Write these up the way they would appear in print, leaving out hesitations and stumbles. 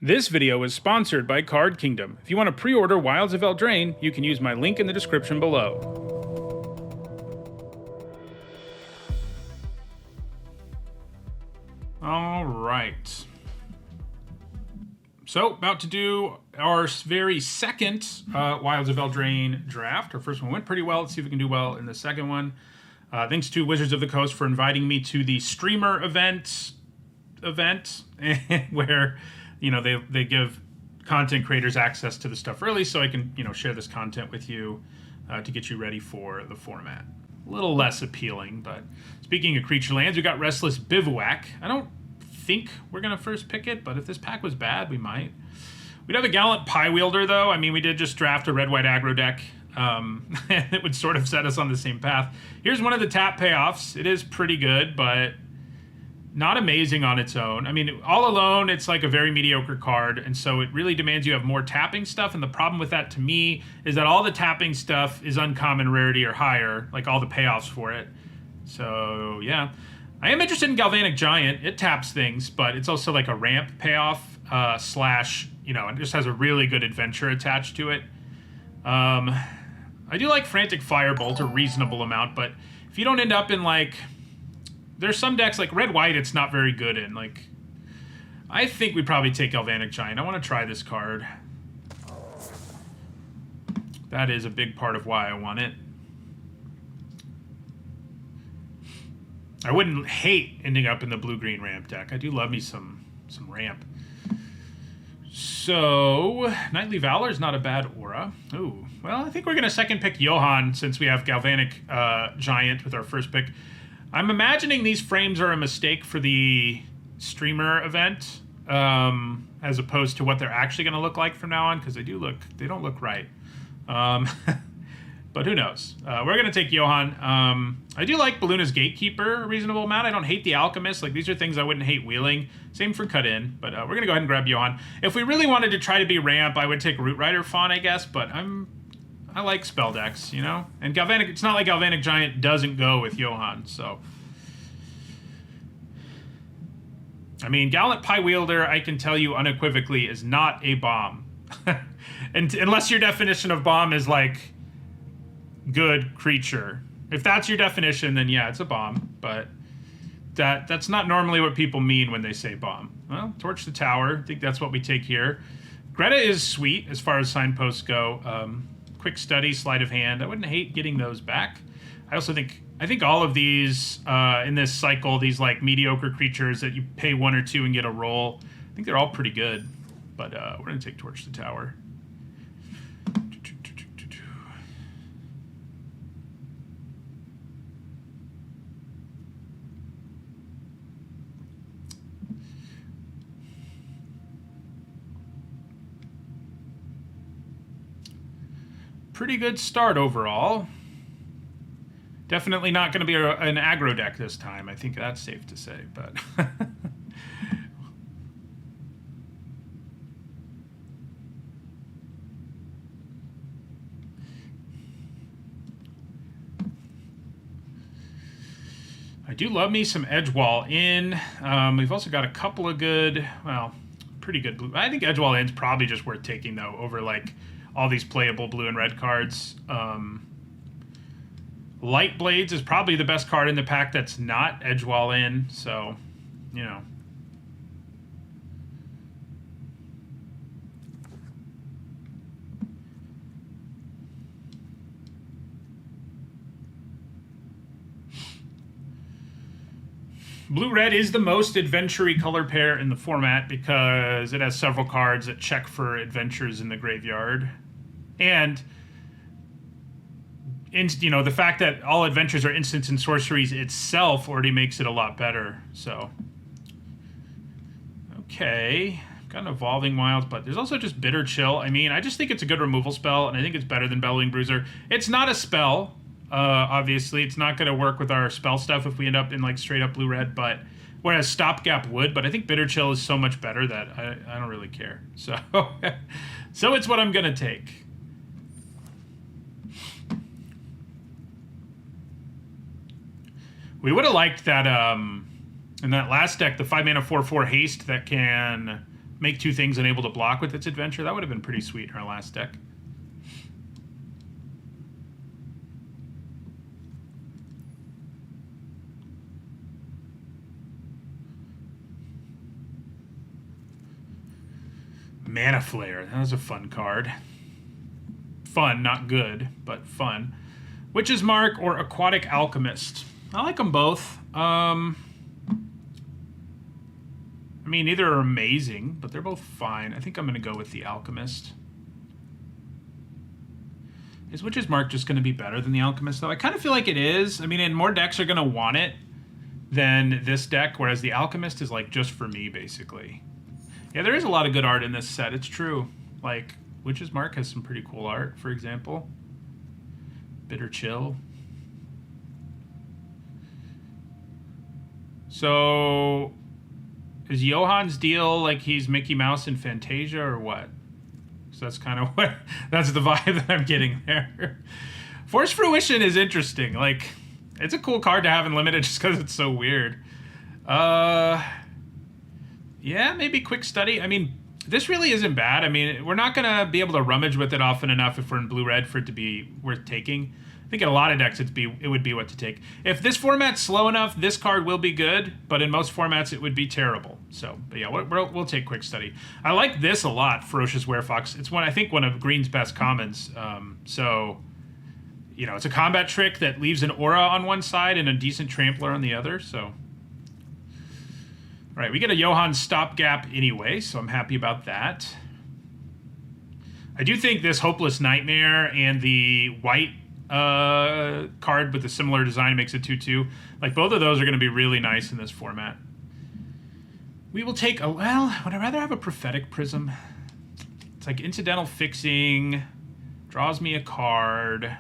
This video is sponsored by Card Kingdom. If you want to pre-order Wilds of Eldraine, you can use my link in the description below. All right. So, about to do our very second Wilds of Eldraine draft. Our first one went pretty well. Let's see if we can do well in the second one. Thanks to Wizards of the Coast for inviting me to the streamer event where, you know, they give content creators access to the stuff early, so I can, you know, share this content with you to get you ready for the format. A little less appealing, but speaking of creature lands, we got Restless Bivouac. I don't think we're gonna first pick it, but if this pack was bad, we might. We'd have a Gallant Pie Wielder, though. I mean, we did just draft a red-white aggro deck. It would sort of set us on the same path. Here's one of the tap payoffs. It is pretty good, but not amazing on its own. I mean, all alone, it's like a very mediocre card, and so it really demands you have more tapping stuff, and the problem with that, to me, is that all the tapping stuff is uncommon rarity or higher, like all the payoffs for it. So, yeah. I am interested in Galvanic Giant. It taps things, but it's also like a ramp payoff, slash, you know, it just has a really good adventure attached to it. I do like Frantic Firebolt a reasonable amount, but if you don't end up in, like, there's some decks, like red-white, it's not very good in. Like, I think we probably take Galvanic Giant. I want to try this card. That is a big part of why I want it. I wouldn't hate ending up in the blue-green ramp deck. I do love me some ramp. So, Knightly Valor is not a bad aura. Ooh, well, I think we're going to second pick Johan since we have Galvanic Giant with our first pick. I'm imagining these frames are a mistake for the streamer event, as opposed to what they're actually going to look like from now on, because they don't look right. But who knows? We're going to take Johan. I do like Balluna's Gatekeeper a reasonable amount. I don't hate the Alchemist. Like, these are things I wouldn't hate wheeling. Same for Cut In, but we're going to go ahead and grab Johan. If we really wanted to try to be ramp, I would take Root Rider Fawn, I guess, but I like spell decks, you know? And Galvanic, it's not like Galvanic Giant doesn't go with Johan, so. I mean, Gallant Pie Wielder, I can tell you unequivocally, is not a bomb. And unless your definition of bomb is like good creature. If that's your definition, then yeah, it's a bomb. But that's not normally what people mean when they say bomb. Well, Torch the Tower, I think that's what we take here. Greta is sweet as far as signposts go. Quick Study, Sleight of Hand. I wouldn't hate getting those back. I think all of these in this cycle, these like mediocre creatures that you pay 1 or 2 and get a roll, I think they're all pretty good. But we're going to take Torch the Tower. Pretty good start overall. Definitely not going to be an aggro deck this time. I think that's safe to say, but I do love me some Edgewall in. We've also got a couple of good, well, pretty good blue. I think Edgewall in's probably just worth taking, though, over like all these playable blue and red cards. Light Blades is probably the best card in the pack that's not Edgewall in, so, you know. Blue-red is the most adventure-y color pair in the format because it has several cards that check for adventures in the graveyard. And, you know, the fact that all adventures are instants and sorceries itself already makes it a lot better. So, okay. Got an Evolving Wilds, but there's also just Bitter Chill. I mean, I just think it's a good removal spell, and I think it's better than Bellowing Bruiser. It's not a spell. Obviously, it's not going to work with our spell stuff if we end up in like straight up blue-red, but whereas Stopgap would, but I think Bitter Chill is so much better that I don't really care. So, so it's what I'm going to take. We would have liked that, in that last deck, the 5-mana 4/4 haste that can make 2 things and able to block with its adventure. That would have been pretty sweet in our last deck. Mana Flare. That was a fun card. Fun, not good, but fun. Witch's Mark or Aquatic Alchemist. I like them both. I mean, neither are amazing, but they're both fine. I think I'm going to go with the Alchemist. Is Witch's Mark just going to be better than the Alchemist, though? I kind of feel like it is. I mean, and more decks are going to want it than this deck, whereas the Alchemist is, like, just for me, basically. Yeah, there is a lot of good art in this set. It's true. Like, Witch's Mark has some pretty cool art, for example. Bitter Chill. So, is Johan's deal like he's Mickey Mouse in Fantasia or what? So that's kind of what, that's the vibe that I'm getting there. Force Fruition is interesting. Like, it's a cool card to have in Limited just because it's so weird. Yeah, maybe Quick Study. I mean, this really isn't bad. I mean, we're not going to be able to rummage with it often enough if we're in blue-red for it to be worth taking. I think in a lot of decks it would be what to take. If this format's slow enough, this card will be good, but in most formats it would be terrible. So, but yeah, we'll take Quick Study. I like this a lot, Ferocious Werefox. It's I think one of Green's best commons. So, you know, it's a combat trick that leaves an aura on one side and a decent trampler on the other. So, all right, we get a Johan stopgap anyway, so I'm happy about that. I do think this Hopeless Nightmare and the white card with a similar design makes it 2/2. Like, both of those are going to be really nice in this format. We will take a, well, would I rather have a Prophetic Prism? It's like incidental fixing, draws me a card.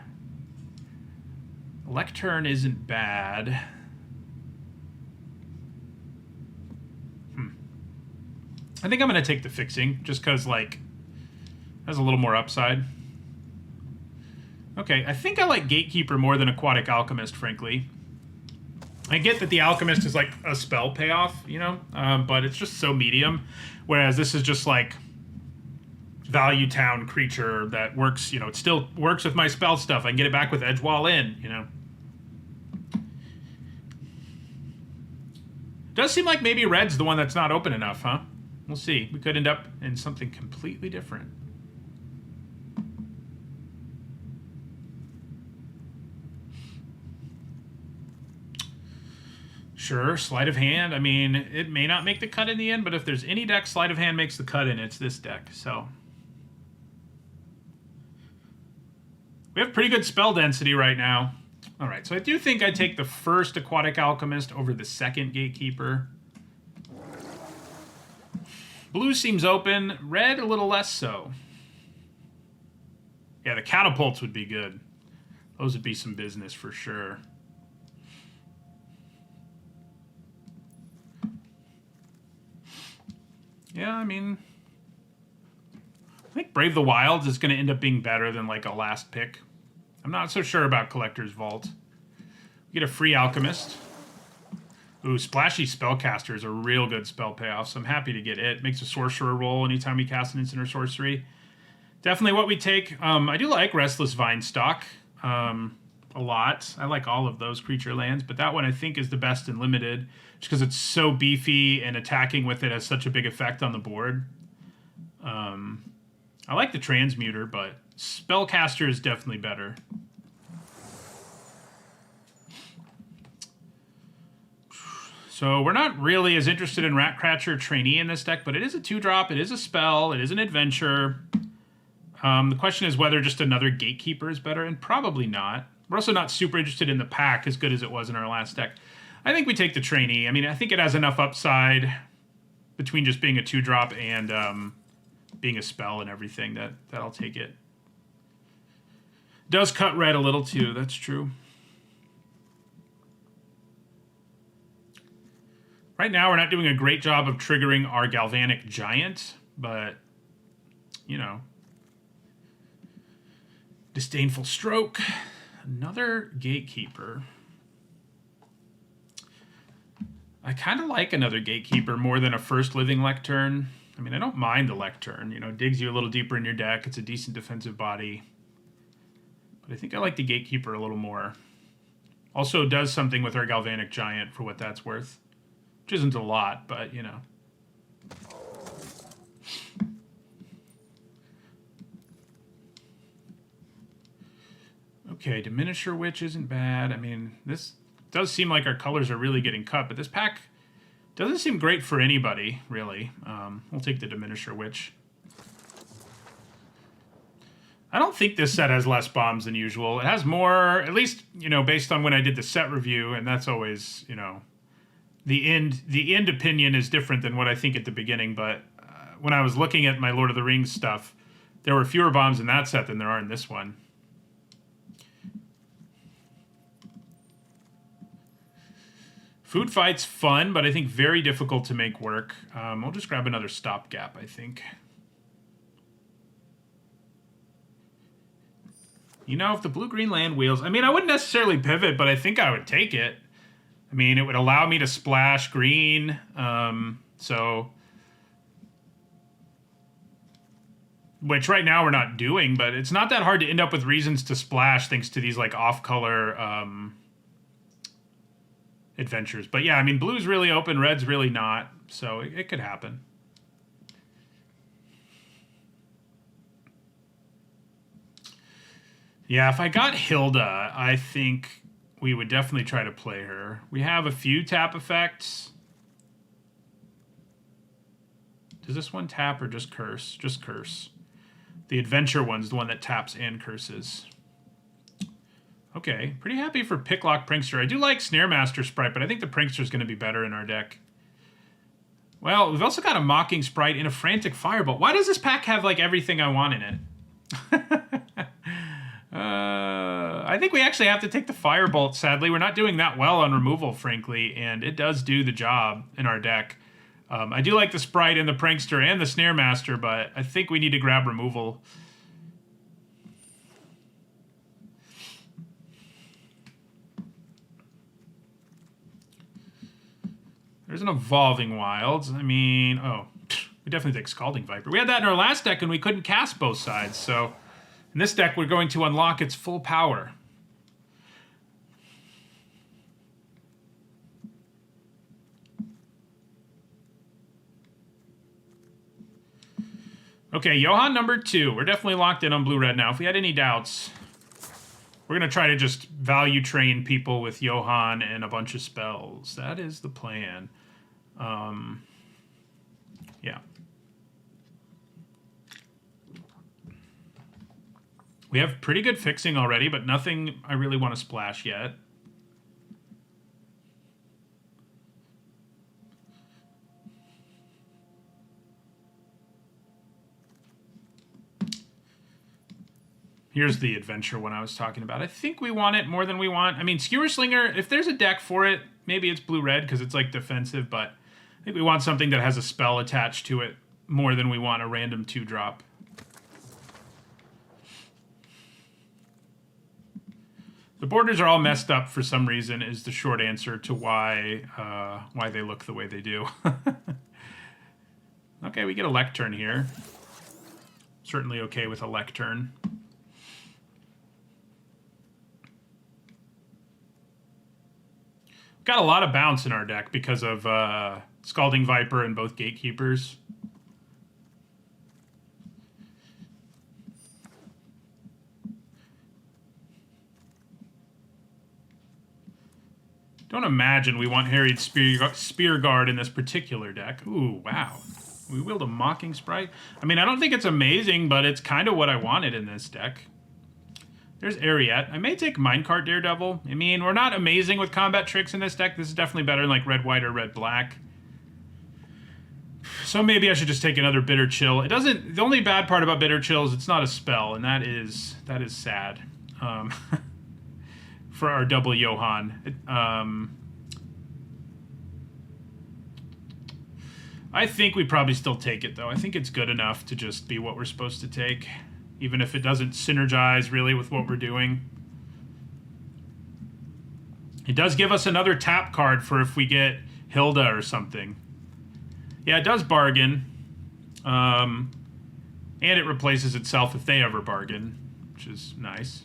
Lectern isn't bad. I think I'm going to take the fixing just because, like, has a little more upside. Okay, I think I like Gatekeeper more than Aquatic Alchemist, frankly. I get that the Alchemist is like a spell payoff, you know, but it's just so medium, whereas this is just like value town creature that works, you know, it still works with my spell stuff. I can get it back with Edgewall in, you know. Does seem like maybe red's the one that's not open enough, huh? We'll see. We could end up in something completely different. Sure, Sleight of Hand. I mean, it may not make the cut in the end, but if there's any deck Sleight of Hand makes the cut in, it's this deck. So we have pretty good spell density right now. All right, so I do think I take the first Aquatic Alchemist over the second Gatekeeper. Blue seems open. Red, a little less so. Yeah, the Catapults would be good. Those would be some business for sure. Yeah, I mean, I think Brave the Wilds is going to end up being better than, like, a last pick. I'm not so sure about Collector's Vault. We get a free Alchemist. Ooh, Splashy Spellcaster is a real good spell payoff, so I'm happy to get it. Makes a Sorcerer roll anytime we cast an instant or sorcery. Definitely what we take. I do like Restless Vinestock a lot. I like all of those creature lands, but that one I think is the best in Limited, just because it's so beefy and attacking with it has such a big effect on the board. I like the Transmuter, but Spellcaster is definitely better. So we're not really as interested in Ratcatcher Trainee in this deck, but it is a 2-drop, it is a spell, it is an adventure. The question is whether just another Gatekeeper is better, and probably not. We're also not super interested in the pack as good as it was in our last deck. I think we take the Trainee. I mean, I think it has enough upside between just being a 2-drop and being a spell and everything that I'll take it. Does cut red a little too, that's true. Right now, we're not doing a great job of triggering our Galvanic Giant, but, you know. Disdainful Stroke. Another Gatekeeper. I kind of like another Gatekeeper more than a first Living Lectern. I mean, I don't mind the Lectern. You know, it digs you a little deeper in your deck. It's a decent defensive body. But I think I like the Gatekeeper a little more. Also does something with our Galvanic Giant for what that's worth. Which isn't a lot, but, you know. Okay, Diminisher Witch isn't bad. I mean, this does seem like our colors are really getting cut, but this pack doesn't seem great for anybody, really. We'll take the Diminisher Witch. I don't think this set has less bombs than usual. It has more, at least, you know, based on when I did the set review, and that's always, you know, the end opinion is different than what I think at the beginning, but when I was looking at my Lord of the Rings stuff, there were fewer bombs in that set than there are in this one. Food Fight's fun, but I think very difficult to make work. I'll just grab another stopgap, I think. You know, if the blue-green land wheels... I mean, I wouldn't necessarily pivot, but I think I would take it. I mean, it would allow me to splash green, so... Which right now we're not doing, but it's not that hard to end up with reasons to splash thanks to these, like, off-color... adventures. But yeah, I mean, blue's really open, red's really not, so it could happen. Yeah, if I got Hilda, I think we would definitely try to play her. We have a few tap effects. Does this one tap or just curse? Just curse. The adventure one's the one that taps and curses. Okay, pretty happy for Picklock Prankster. I do like Snare Master Sprite, but I think the Prankster's going to be better in our deck. Well, we've also got a Mocking Sprite and a Frantic Firebolt. Why does this pack have, like, everything I want in it? I think we actually have to take the Firebolt, sadly. We're not doing that well on removal, frankly, and it does do the job in our deck. I do like the Sprite and the Prankster and the Snare Master, but I think we need to grab removal. There's an Evolving Wilds. I mean, oh, we definitely take Scalding Viper. We had that in our last deck, and we couldn't cast both sides, so in this deck, we're going to unlock its full power. Okay, Johann number 2. We're definitely locked in on blue-red now. If we had any doubts, we're going to try to just value train people with Johann and a bunch of spells. That is the plan. Yeah. We have pretty good fixing already, but nothing I really want to splash yet. Here's the adventure one I was talking about. I think we want it more than we want. I mean, Skewer Slinger, if there's a deck for it, maybe it's blue-red because it's, like, defensive, but I think we want something that has a spell attached to it more than we want a random 2-drop. The borders are all messed up for some reason is the short answer to why they look the way they do. Okay, we get a Lectern here. Certainly okay with a Lectern. Got a lot of bounce in our deck because of Scalding Viper and both Gatekeepers. Don't imagine we want Harried Spear Guard in this particular deck. Ooh, wow. We wield a Mocking Sprite. I mean, I don't think it's amazing, but it's kind of what I wanted in this deck. There's Ariette. I may take Minecart Daredevil. I mean, we're not amazing with combat tricks in this deck. This is definitely better than, like, red-white or red-black. So maybe I should just take another Bitter Chill. It doesn't... The only bad part about Bitter Chill is it's not a spell, and that is sad. For our double Johann. I think we probably still take it, though. I think it's good enough to just be what we're supposed to take, even if it doesn't synergize really with what we're doing. It does give us another tap card for if we get Hilda or something. Yeah, it does bargain. And it replaces itself if they ever bargain, which is nice.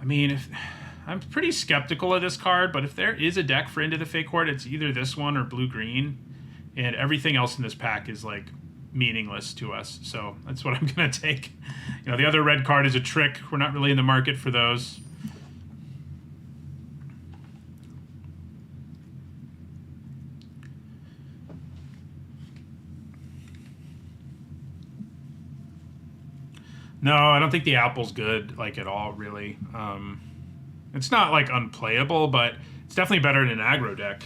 I mean, I'm pretty skeptical of this card, but if there is a deck for Into the Fake Horde, it's either this one or blue-green, and everything else in this pack is, like, meaningless to us, so that's what I'm going to take. You know, the other red card is a trick. We're not really in the market for those. No, I don't think the apple's good, like, at all, really. It's not, like, unplayable, but it's definitely better in an aggro deck.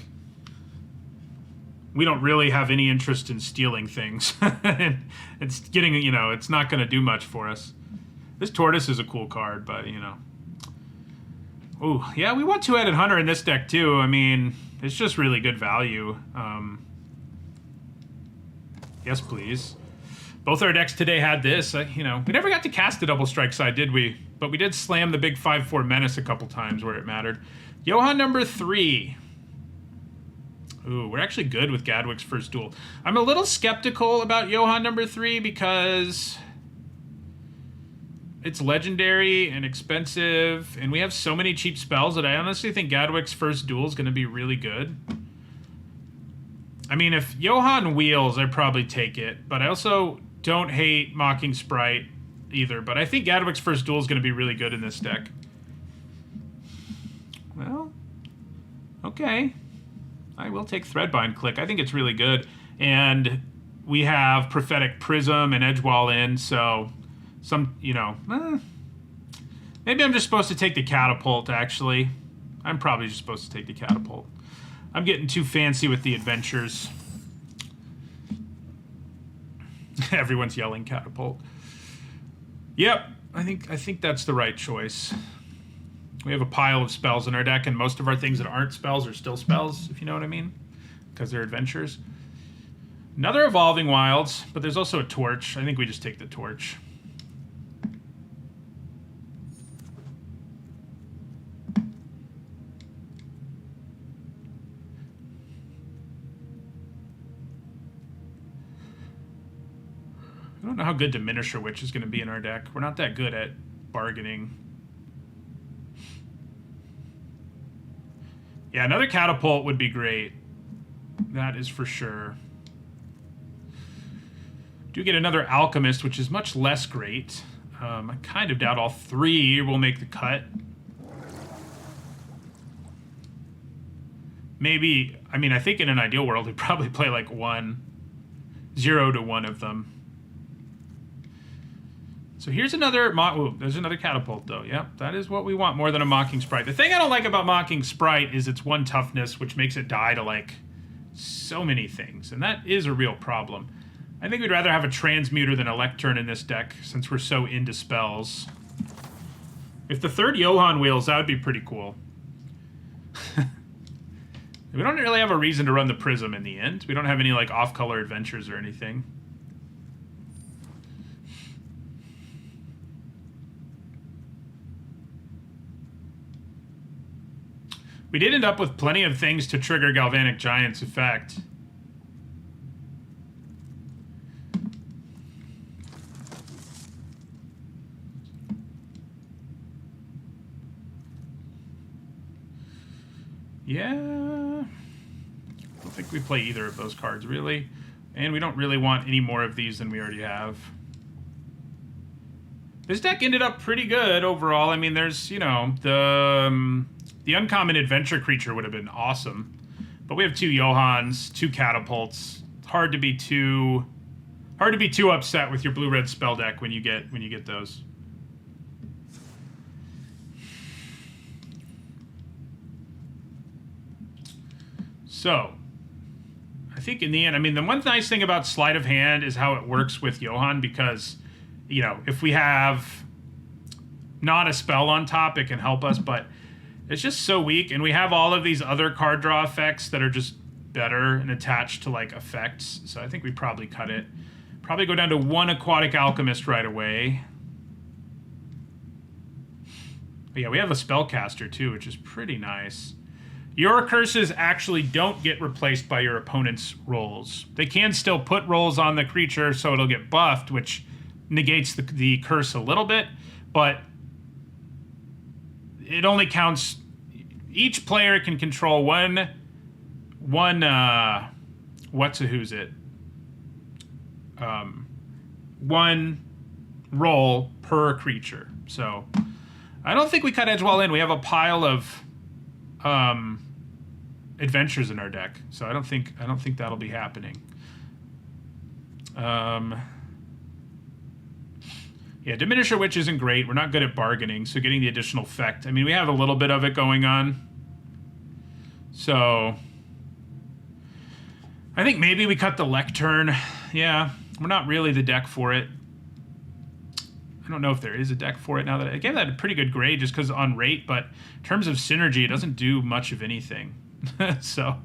We don't really have any interest in stealing things. It's getting, you know, it's not going to do much for us. This Tortoise is a cool card, but, you know. Ooh, yeah, we want Two-Headed Hunter in this deck, too. I mean, it's just really good value. Yes, please. Both our decks today had this. You know, we never got to cast a double strike side, did we? But we did slam the big 5/4 Menace a couple times where it mattered. Johann number 3. Ooh, we're actually good with Gadwick's first duel. I'm a little skeptical about Johann number 3 because it's legendary and expensive, and we have so many cheap spells that I honestly think Gadwick's first duel is going to be really good. I mean, if Johann wheels, I'd probably take it, but I also don't hate Mocking Sprite either, but I think Gadwick's first duel is going to be really good in this deck. Well, okay. I will take Threadbind Click. I think it's really good. And we have Prophetic Prism and Edgewall in, so some, you know, maybe I'm just supposed to take the Catapult, actually. I'm probably just supposed to take the Catapult. I'm getting too fancy with the adventures. Everyone's yelling Catapult. Yep, I think that's the right choice. We have a pile of spells in our deck, and most of our things that aren't spells are still spells, if you know what I mean, because they're adventures. Another Evolving Wilds, but there's also a Torch. I think we just take the Torch. I don't know how good Diminisher Witch is going to be in our deck. We're not that good at bargaining. Yeah, another Catapult would be great. That is for sure. Do get another Alchemist, which is much less great. I kind of doubt all 3 will make the cut. Maybe, I mean, I think in an ideal world, we'd probably play like 0 to 1 of them. So here's another, ooh, there's another Catapult, though. Yep, that is what we want more than a Mocking Sprite. The thing I don't like about Mocking Sprite is its 1 toughness, which makes it die to, like, so many things. And that is a real problem. I think we'd rather have a Transmuter than a Lectern in this deck, since we're so into spells. If the 3rd Johann wheels, that would be pretty cool. We don't really have a reason to run the Prism in the end. We don't have any, like, off-color adventures or anything. We did end up with plenty of things to trigger Galvanic Giant's effect. Yeah. I don't think we play either of those cards, really. And we don't really want any more of these than we already have. This deck ended up pretty good overall. I mean, there's, you know, the uncommon adventure creature would have been awesome. But we have 2 Johanns, 2 Catapults. It's hard to be too upset with your blue-red spell deck when you get those. So, I think in the end, I mean, the one nice thing about Sleight of Hand is how it works with Johann, because, you know, if we have not a spell on top, it can help us, but it's just so weak, and we have all of these other card draw effects that are just better and attached to, like, effects, so I think we probably cut it. Probably go down to 1 Aquatic Alchemist right away. But yeah, we have a Spellcaster, too, which is pretty nice. Your curses actually don't get replaced by your opponent's rolls. They can still put rolls on the creature so it'll get buffed, which negates the curse a little bit, but it only counts. Each player can control one roll per creature. So I don't think we cut Edgewall in. We have a pile of adventures in our deck, so I don't think that'll be happening. Yeah, Diminisher Witch isn't great. We're not good at bargaining, so getting the additional effect. I mean, we have a little bit of it going on. So I think maybe we cut the Lectern. Yeah, we're not really the deck for it. I don't know if there is a deck for it now that I gave that a pretty good grade just because on rate, but in terms of synergy, it doesn't do much of anything. So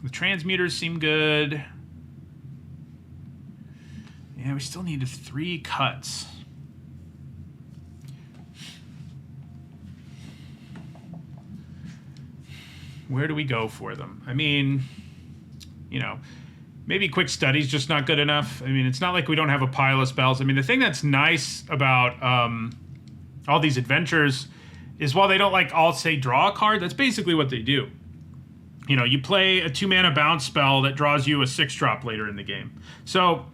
the transmuters seem good. Yeah, we still need 3 cuts. Where do we go for them? I mean, you know, maybe Quick Study's just not good enough. I mean, it's not like we don't have a pile of spells. I mean, the thing that's nice about all these adventures is while they don't like all say draw a card, that's basically what they do. You know, you play a 2-mana bounce spell that draws you a 6-drop later in the game. So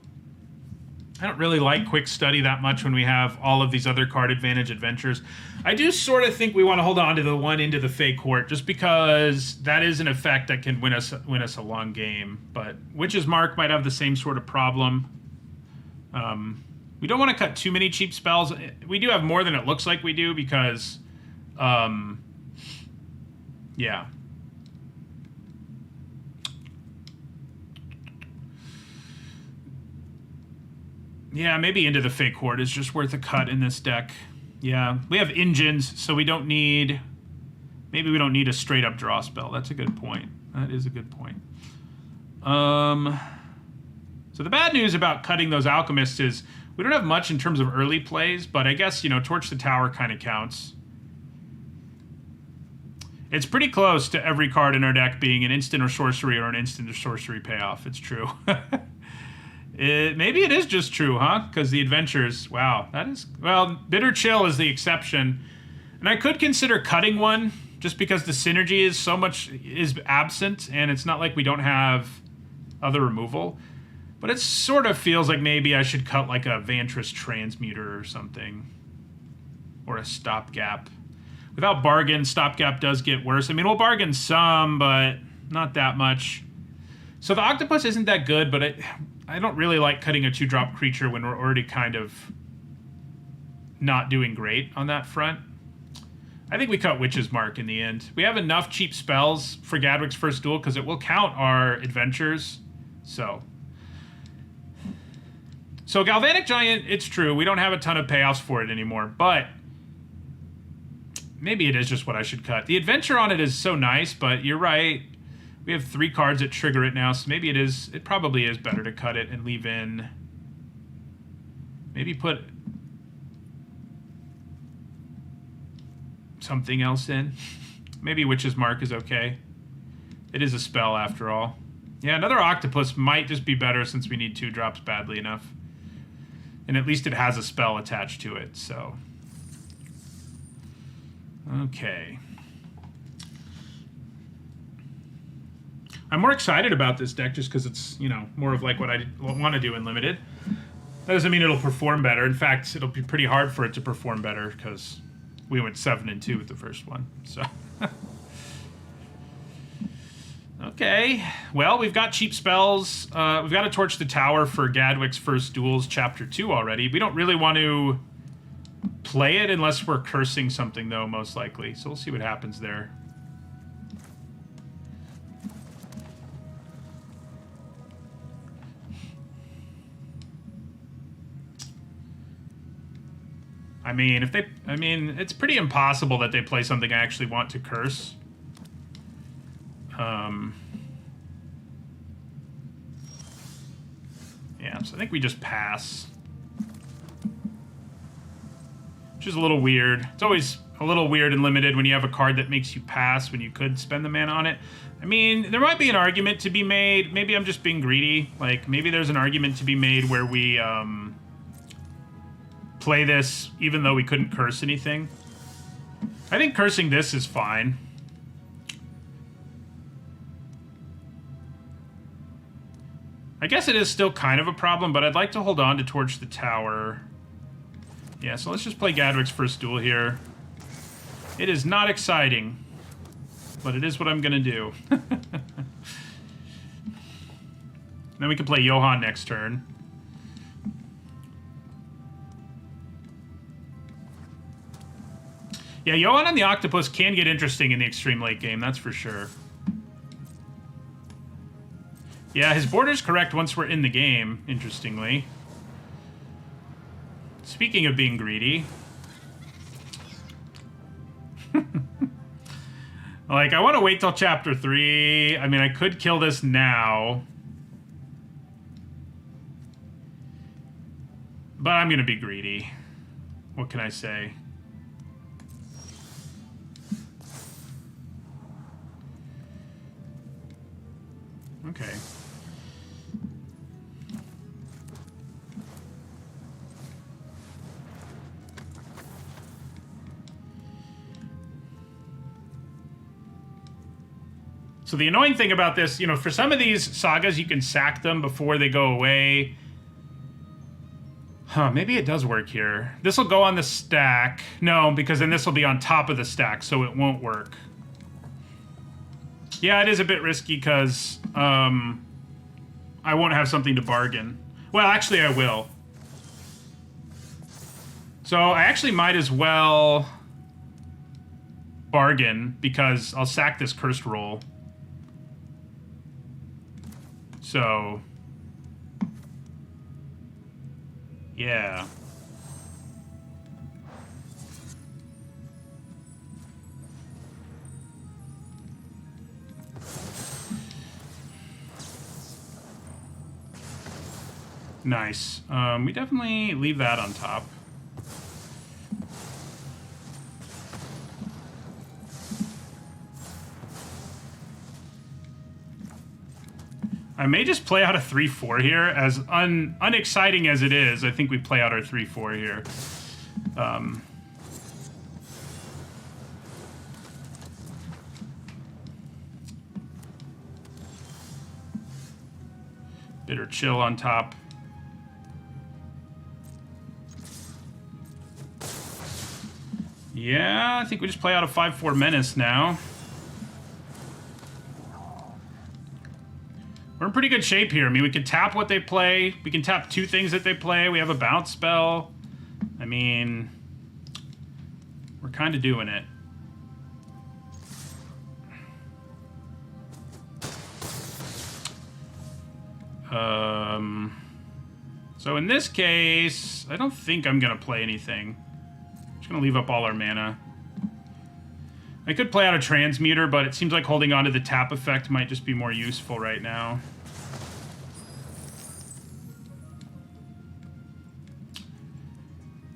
I don't really like Quick Study that much when we have all of these other card advantage adventures. I do sort of think we want to hold on to the one into the Fey Court just because that is an effect that can win us a long game. But Witch's Mark might have the same sort of problem. We don't want to cut too many cheap spells. We do have more than it looks like we do because, yeah. Yeah, maybe Into the Fey Court is just worth a cut in this deck. Yeah, we have engines, so we don't need... Maybe we don't need a straight-up draw spell. That's a good point. That is a good point. So the bad news about cutting those Alchemists is we don't have much in terms of early plays, but I guess, you know, Torch the Tower kind of counts. It's pretty close to every card in our deck being an instant or sorcery or an instant or sorcery payoff. It's true. Maybe it is just true, huh? Because the adventures, wow, that is... Well, Bitter Chill is the exception. And I could consider cutting one, just because the synergy is absent, and it's not like we don't have other removal. But it sort of feels like maybe I should cut like a Vantress Transmuter or something. Or a Stopgap. Without Bargain, Stopgap does get worse. I mean, we'll bargain some, but not that much. So the Octopus isn't that good, but I don't really like cutting a 2-drop creature when we're already kind of not doing great on that front. I think we cut Witch's Mark in the end. We have enough cheap spells for Gadwick's First Duel because it will count our adventures. So Galvanic Giant, it's true. We don't have a ton of payoffs for it anymore, but maybe it is just what I should cut. The adventure on it is so nice, but you're right. We have 3 cards that trigger it now, so maybe it probably is better to cut it and leave in. Maybe put something else in. Maybe Witch's Mark is okay. It is a spell after all. Yeah, another Octopus might just be better since we need 2 drops badly enough. And at least it has a spell attached to it, so. Okay. I'm more excited about this deck just because it's, you know, more of like what I want to do in Limited. That doesn't mean it'll perform better. In fact, it'll be pretty hard for it to perform better because we went 7-2 with the first one. So, okay. Well, we've got cheap spells. We've got to Torch the Tower for Gadwick's First Duels Chapter 2 already. We don't really want to play it unless we're cursing something, though, most likely. So we'll see what happens there. I mean, it's pretty impossible that they play something I actually want to curse. Yeah, so I think we just pass. which is a little weird. It's always a little weird and limited when you have a card that makes you pass when you could spend the mana on it. I mean, there might be an argument to be made. Maybe I'm just being greedy. Like, maybe there's an argument to be made where we play this even though we couldn't curse anything. I think cursing this is fine. I guess it is still kind of a problem, but I'd like to hold on to Torch the Tower. Yeah, so let's just play Gadwick's first duel here. It is not exciting, but it is what I'm going to do. Then we can play Johan next turn. Yeah, Johan on the Octopus can get interesting in the extreme late game, that's for sure. Yeah, his border's correct once we're in the game, interestingly. Speaking of being greedy. Like, I want to wait till Chapter 3. I mean, I could kill this now. But I'm going to be greedy. What can I say? Okay. So the annoying thing about this, you know, for some of these sagas, you can sack them before they go away. Huh, maybe it does work here. This will go on the stack. No, because then this will be on top of the stack, so it won't work. Yeah, it is a bit risky because I won't have something to bargain. Well, actually, I will. So I actually might as well bargain because I'll sack this cursed roll. So, yeah. Nice. We definitely leave that on top. I may just play out a 3-4 here. As unexciting as it is, I think we play out our 3-4 here. Bitter Chill on top. Yeah, I think we just play out a 5-4 Menace now. We're in pretty good shape here. I mean, we can tap what they play. We can tap two things that they play. We have a bounce spell. I mean, we're kind of doing it. So in this case, I don't think I'm going to play anything. I'm just going to leave up all our mana. I could play out a Transmuter, but it seems like holding on to the tap effect might just be more useful right now.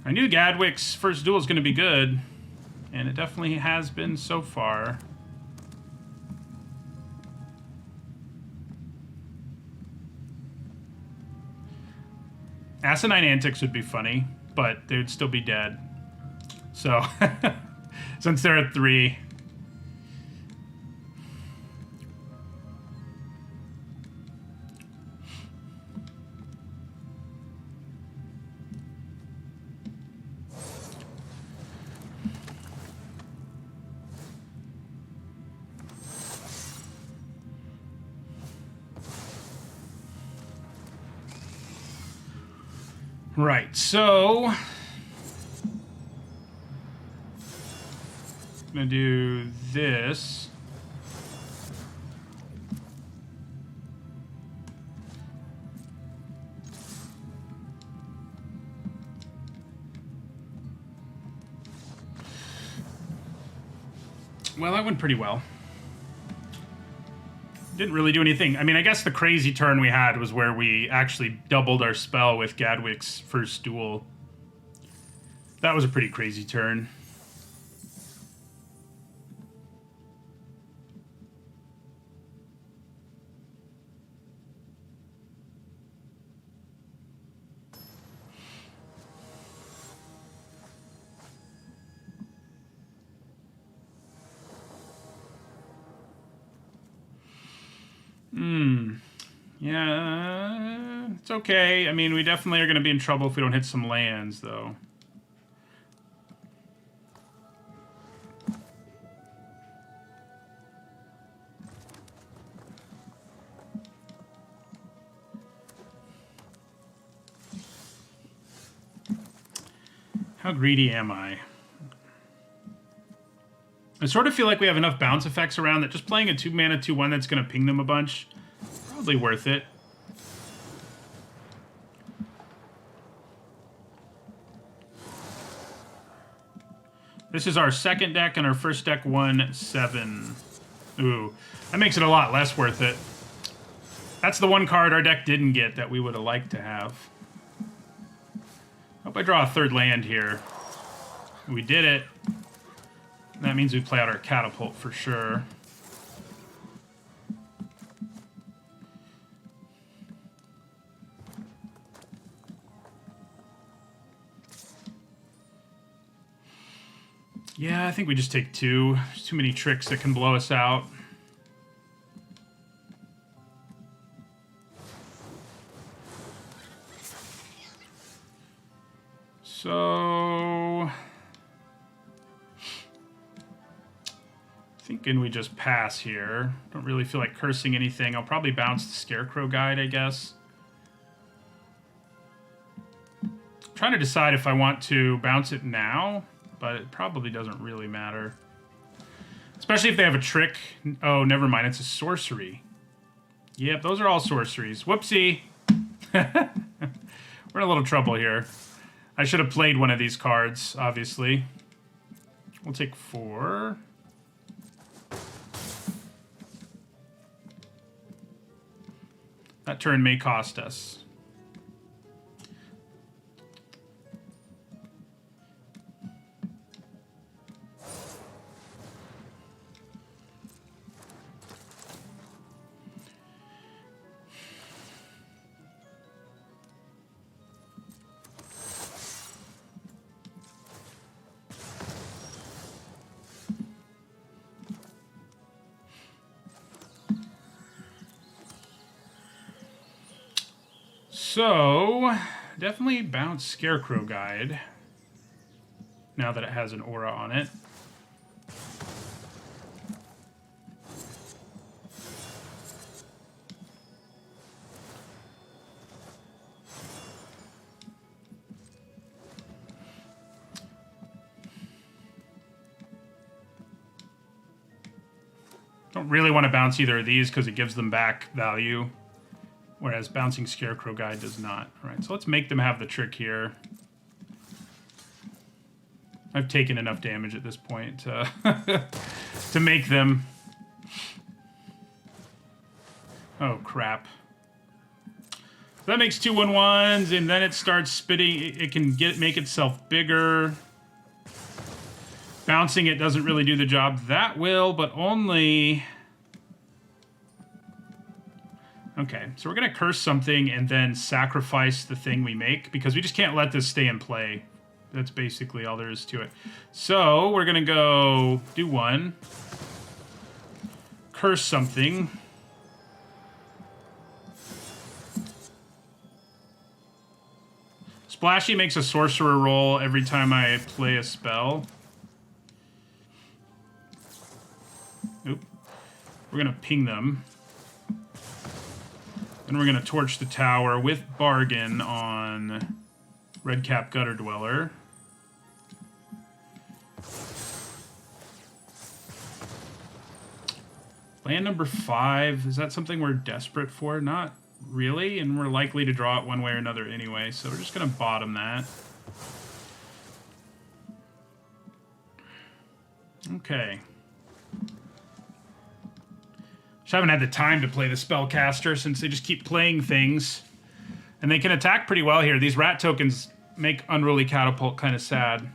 I knew Gadwick's first duel was going to be good, and it definitely has been so far. Asinine Antics would be funny, but they would still be dead. So, since they're at 3. Right, so I'm gonna do this. Well, that went pretty well. Didn't really do anything. I mean, I guess the crazy turn we had was where we actually doubled our spell with Gadwick's first duel. That was a pretty crazy turn. Yeah, it's okay. I mean, we definitely are going to be in trouble if we don't hit some lands, though. How greedy am I? I sort of feel like we have enough bounce effects around that just playing a 2-mana 2/1 that's going to ping them a bunch, probably worth it. This is our second deck, and our first deck won 7. Ooh, that makes it a lot less worth it. That's the one card our deck didn't get that we would have liked to have. Hope I draw a 3rd land here. We did it. That means we play out our catapult for sure. Yeah, I think we just take 2. There's too many tricks that can blow us out. So... thinking we just pass here. Don't really feel like cursing anything. I'll probably bounce the Scarecrow Guide, I guess. I'm trying to decide if I want to bounce it now, but it probably doesn't really matter. Especially if they have a trick. Oh, never mind. It's a sorcery. Yep, those are all sorceries. Whoopsie. We're in a little trouble here. I should have played one of these cards, obviously. We'll take 4. That turn may cost us. So, definitely bounce Scarecrow Guide, now that it has an aura on it. Don't really want to bounce either of these because it gives them back value. Whereas bouncing Scarecrow Guide does not. All right, so let's make them have the trick here. I've taken enough damage at this point to, to make them. Oh, crap. That makes 2/1/1s, and then it starts spitting. It can make itself bigger. Bouncing it doesn't really do the job. That will, but only... Okay, so we're going to curse something and then sacrifice the thing we make, because we just can't let this stay in play. That's basically all there is to it. So we're going to go do 1. Curse something. Splashy makes a sorcerer roll every time I play a spell. Oop. We're going to ping them. And we're going to torch the tower with Bargain on Redcap Gutter Dweller. Land number 5, is that something we're desperate for? Not really, and we're likely to draw it one way or another anyway, so we're just going to bottom that. Okay. Just haven't had the time to play the Spellcaster since they just keep playing things. And they can attack pretty well here. These rat tokens make Unruly Catapult kind of sad.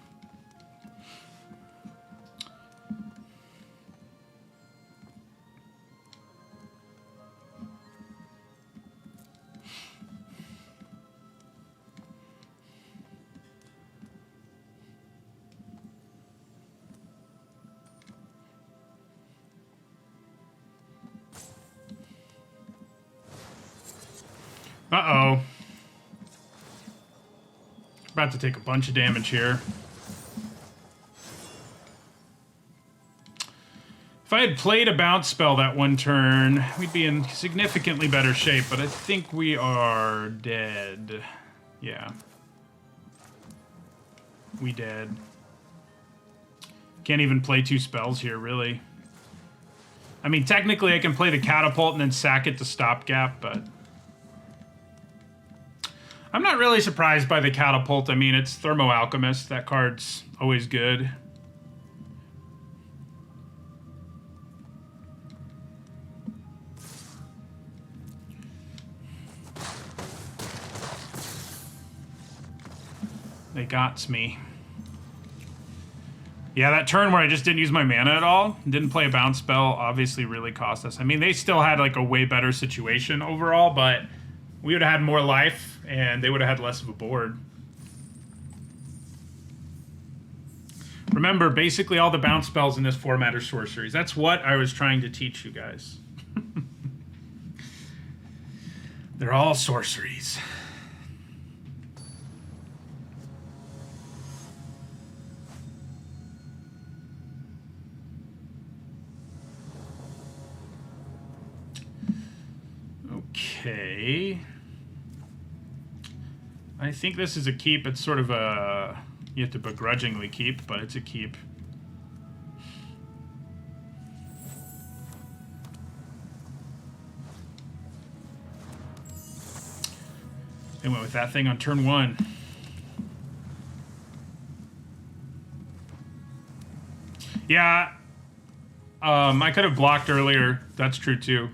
Uh-oh. About to take a bunch of damage here. If I had played a bounce spell that one turn, we'd be in significantly better shape, but I think we are dead. Yeah. We dead. Can't even play 2 spells here, really. I mean, technically I can play the catapult and then sack it to stopgap, but... I'm not really surprised by the catapult. I mean, it's Thermo Alchemist. That card's always good. They got me. Yeah, that turn where I just didn't use my mana at all, didn't play a bounce spell, obviously really cost us. I mean, they still had like a way better situation overall, but we would have had more life, and they would have had less of a board. Remember, basically all the bounce spells in this format are sorceries. That's what I was trying to teach you guys. They're all sorceries. Okay. I think this is a keep. It's sort of a... You have to begrudgingly keep, but it's a keep. They went with that thing on turn 1. Yeah. I could have blocked earlier. That's true, too.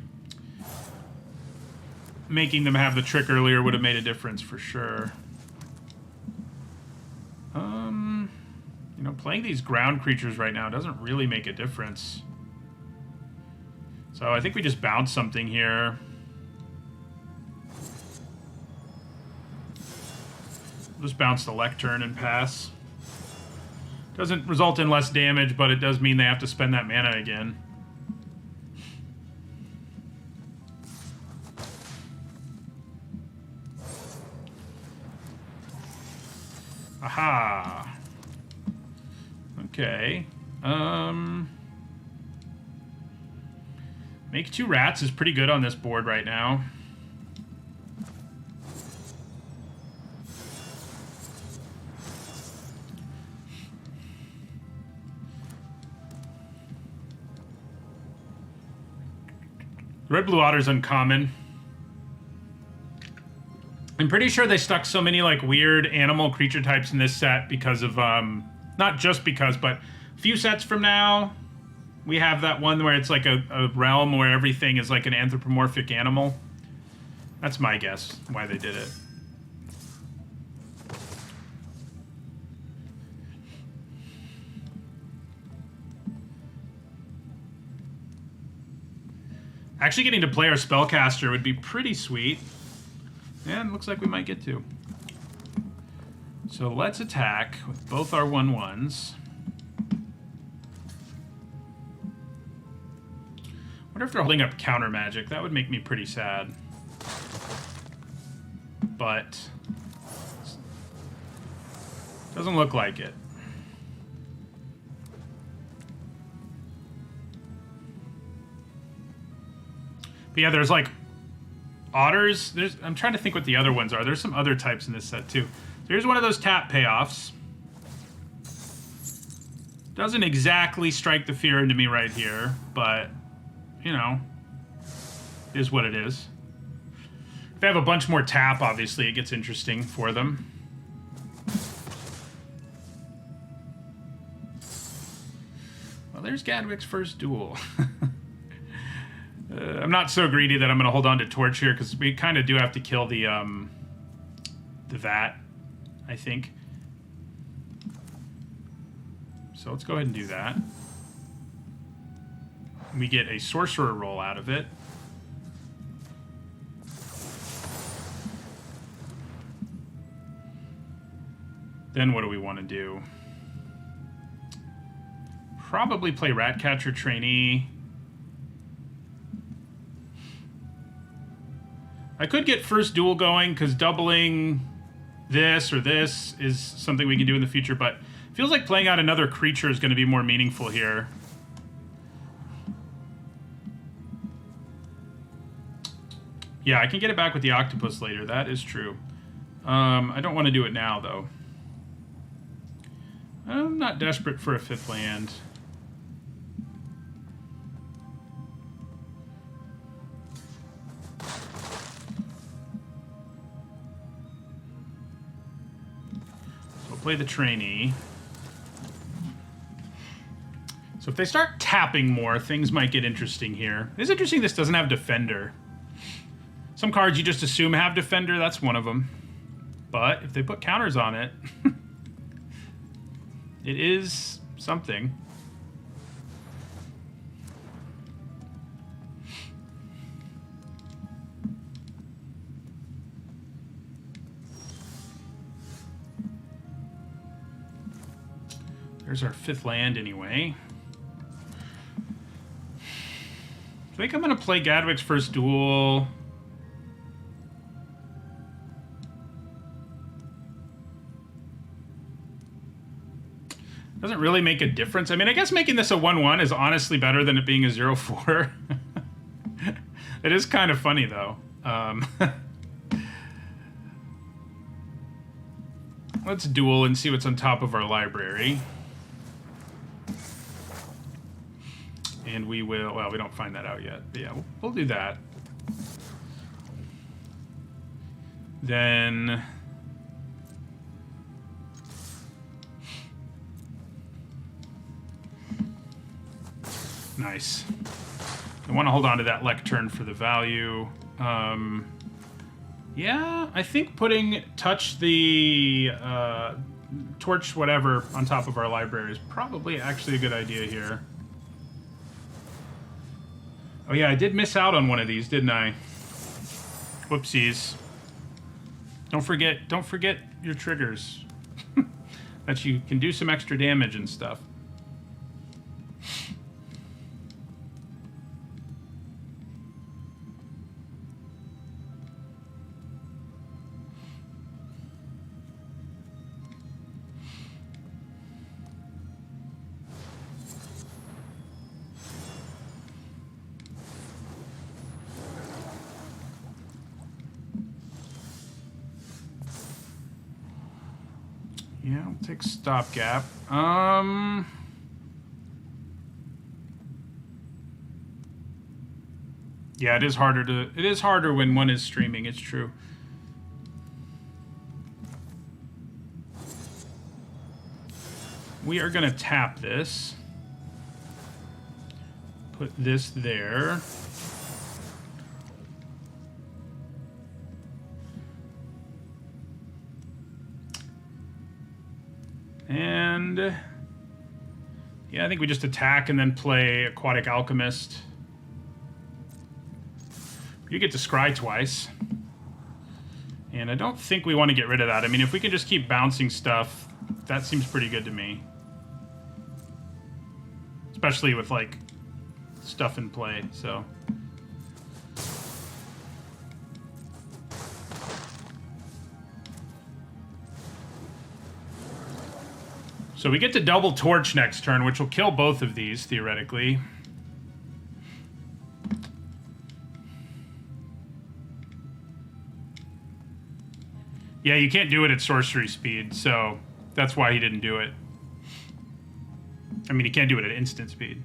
Making them have the trick earlier would have made a difference for sure. You know, playing these ground creatures right now doesn't really make a difference. So I think we just bounce something here. Just bounce the Lectern and pass. Doesn't result in less damage, but it does mean they have to spend that mana again. Aha. Okay. Make 2 rats is pretty good on this board right now. Red Blue Otter's uncommon. I'm pretty sure they stuck so many like weird animal creature types in this set because of not just because, but a few sets from now we have that one where it's like a realm where everything is like an anthropomorphic animal. That's my guess why they did it. Actually getting to play our spellcaster would be pretty sweet. And looks like we might get to. So let's attack with both our 1/1s. Wonder if they're holding up counter magic. That would make me pretty sad. But doesn't look like it. But yeah, there's like otters. I'm trying to think what the other ones are. There's some other types in this set too. So here's one of those tap payoffs. Doesn't exactly strike the fear into me right here, but you know, it is what it is. If they have a bunch more tap, obviously it gets interesting for them. Well, there's Gadwick's first duel. I'm not so greedy that I'm going to hold on to Torch here, because we kind of do have to kill the Vat, I think. So let's go ahead and do that. We get a Sorcerer roll out of it. Then what do we want to do? Probably play Ratcatcher Trainee. I could get first duel going, because doubling this or this is something we can do in the future, but it feels like playing out another creature is going to be more meaningful here. Yeah, I can get it back with the octopus later. That is true. I don't want to do it now, though. I'm not desperate for a 5th land. So play the trainee. So if they start tapping more, things might get interesting here. It's interesting this doesn't have Defender. Some cards you just assume have Defender, that's one of them. But if they put counters on it, it is something. There's our 5th land anyway. I think I'm going to play Gadwick's first duel. Doesn't really make a difference. I mean, I guess making this a 1-1 is honestly better than it being a 0-4. It is kind of funny, though. Let's duel and see what's on top of our library. And we will... Well, we don't find that out yet. But yeah, we'll do that. Then... Nice. I want to hold on to that lectern for the value. Yeah, I think putting touch the torch whatever on top of our library is probably actually a good idea here. Oh yeah, I did miss out on one of these, didn't I? Whoopsies. Don't forget your triggers. That you can do some extra damage and stuff. Yeah, I'll take stopgap. Yeah, it is harder when one is streaming, it's true. We are gonna tap this. Put this there. And yeah, I think we just attack and then play Aquatic Alchemist. You get to scry twice. And I don't think we want to get rid of that. I mean, if we can just keep bouncing stuff, that seems pretty good to me. Especially with, like, stuff in play, so... So we get to double torch next turn, which will kill both of these, theoretically. Yeah, you can't do it at sorcery speed, so that's why he didn't do it. I mean, he can't do it at instant speed.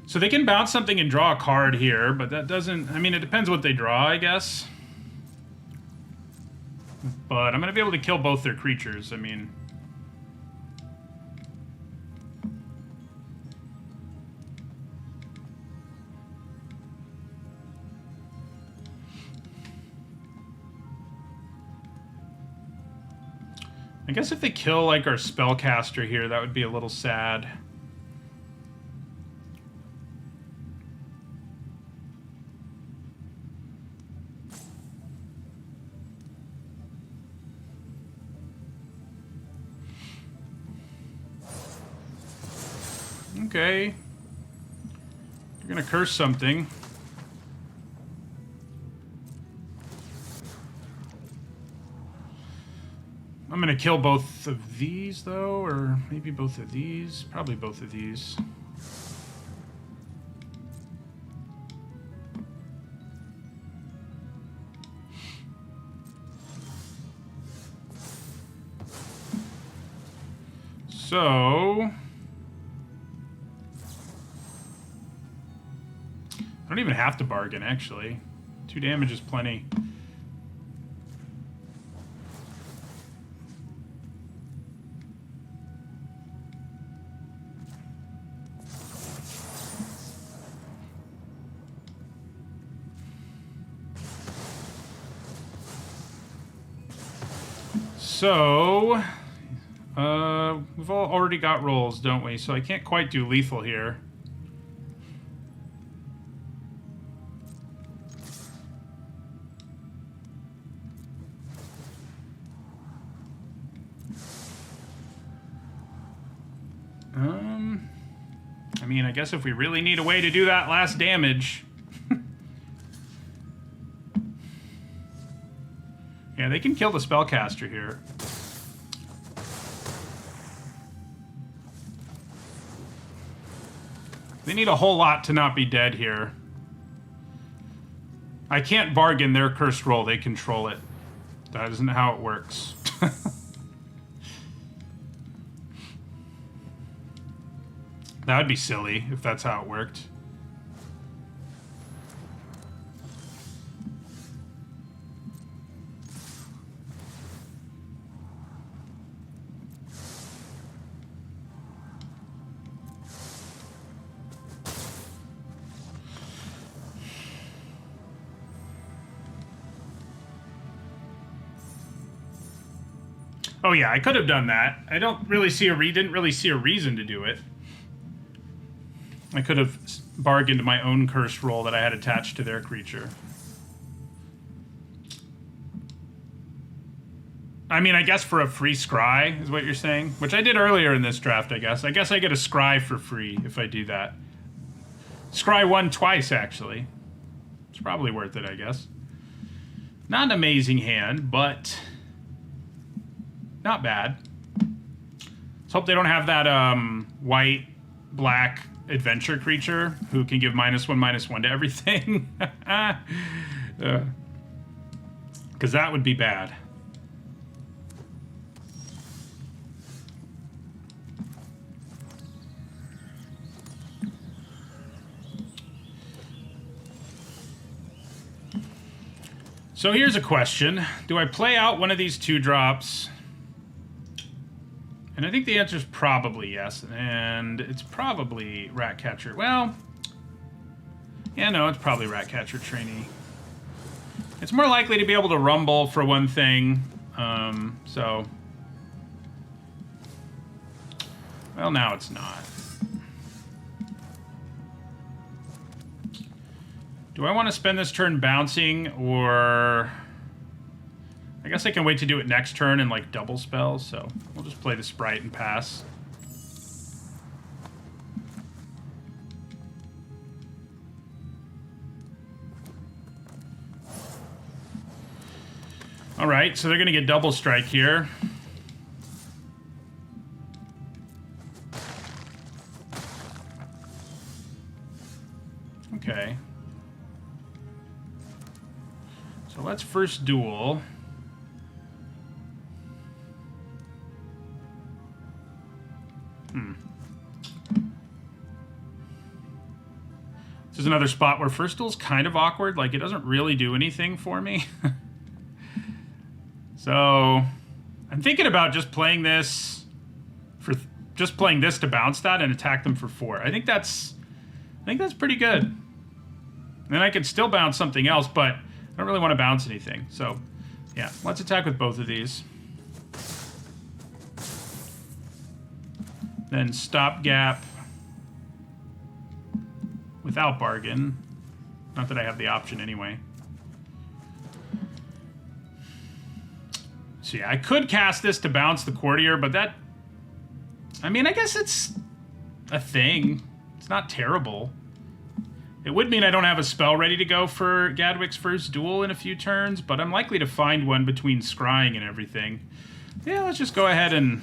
So they can bounce something and draw a card here, but that doesn't... I mean, it depends what they draw, I guess. But I'm going to be able to kill both their creatures, I mean... I guess if they kill, like, our spellcaster here, that would be a little sad. Okay. You're gonna curse something. I'm going to kill both of these, though, or maybe both of these. Probably both of these. So... I don't even have to bargain, actually. 2 damage is plenty. So, we've all already got rolls, don't we? So I can't quite do lethal here. I mean, I guess if we really need a way to do that last damage... Yeah, they can kill the spellcaster here. They need a whole lot to not be dead here. I can't bargain their cursed roll. They control it. That isn't how it works. That would be silly if that's how it worked. Oh yeah, I could have done that. I don't really see didn't really see a reason to do it. I could have bargained my own cursed roll that I had attached to their creature. I mean, I guess for a free scry is what you're saying, which I did earlier in this draft, I guess. I guess I get a scry for free if I do that. Scry 1 twice, actually. It's probably worth it, I guess. Not an amazing hand, but not bad. Let's hope they don't have that white-black adventure creature who can give -1/-1 to everything. Because that would be bad. So here's a question. Do I play out one of these 2-drops? And I think the answer is probably yes. And it's probably Ratcatcher. Well, yeah, no, it's probably Ratcatcher Trainee. It's more likely to be able to rumble for one thing. So... Well, now it's not. Do I want to spend this turn bouncing, or... I guess I can wait to do it next turn and, like, double spells, so we'll just play the Sprite and pass. Alright, so they're going to get double strike here. Okay. So let's first duel. This is another spot where first duel's kind of awkward. Like, it doesn't really do anything for me. So, I'm thinking about just playing this to bounce that and attack them for 4. I think that's pretty good. And then I could still bounce something else, but I don't really want to bounce anything. So, yeah, let's attack with both of these. Then stopgap without bargain. Not that I have the option anyway. So yeah, I could cast this to bounce the Courtier, but that... I mean, I guess it's a thing. It's not terrible. It would mean I don't have a spell ready to go for Gadwick's first duel in a few turns, but I'm likely to find one between scrying and everything. Yeah, let's just go ahead and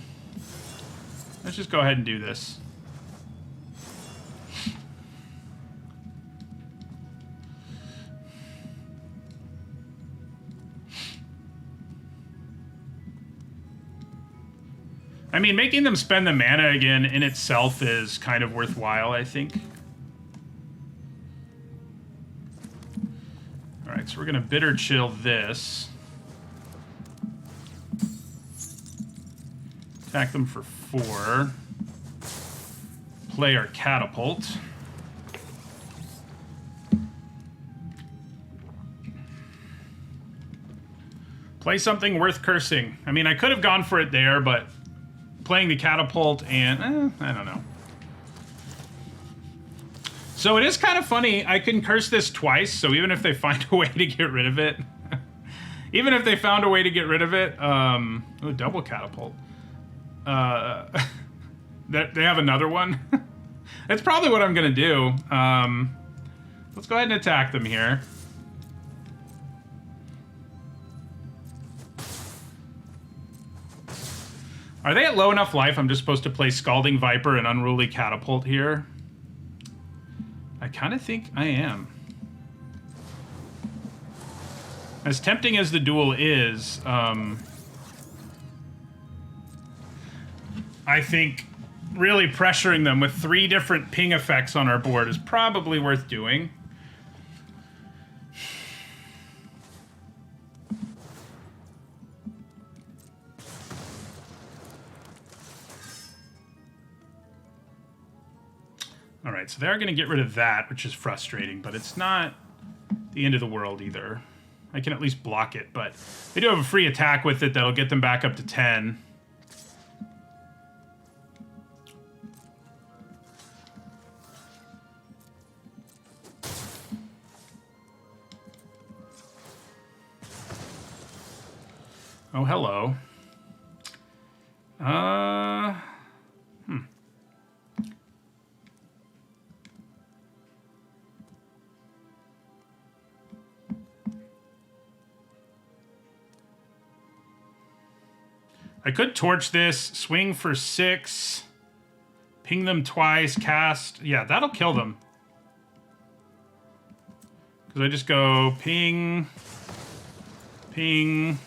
do this. I mean, making them spend the mana again in itself is kind of worthwhile, I think. Alright, so we're going to Bitter Chill this. Attack them for 4. Play our Catapult. Play something worth cursing. I mean, I could have gone for it there, but playing the Catapult and... I don't know. So it is kind of funny. I can curse this twice, so even if they find a way to get rid of it... even if they found a way to get rid of it... oh, double Catapult. They have another one. That's probably what I'm going to do. Let's go ahead and attack them here. Are they at low enough life I'm just supposed to play Scalding Viper and Unruly Catapult here? I kind of think I am. As tempting as the duel is, I think really pressuring them with 3 different ping effects on our board is probably worth doing. All right, so they're going to get rid of that, which is frustrating, but it's not the end of the world either. I can at least block it, but they do have a free attack with it that'll get them back up to 10. Oh, hello. I could torch this, swing for 6, ping them twice, cast. Yeah, that'll kill them. Because I just go ping, ping.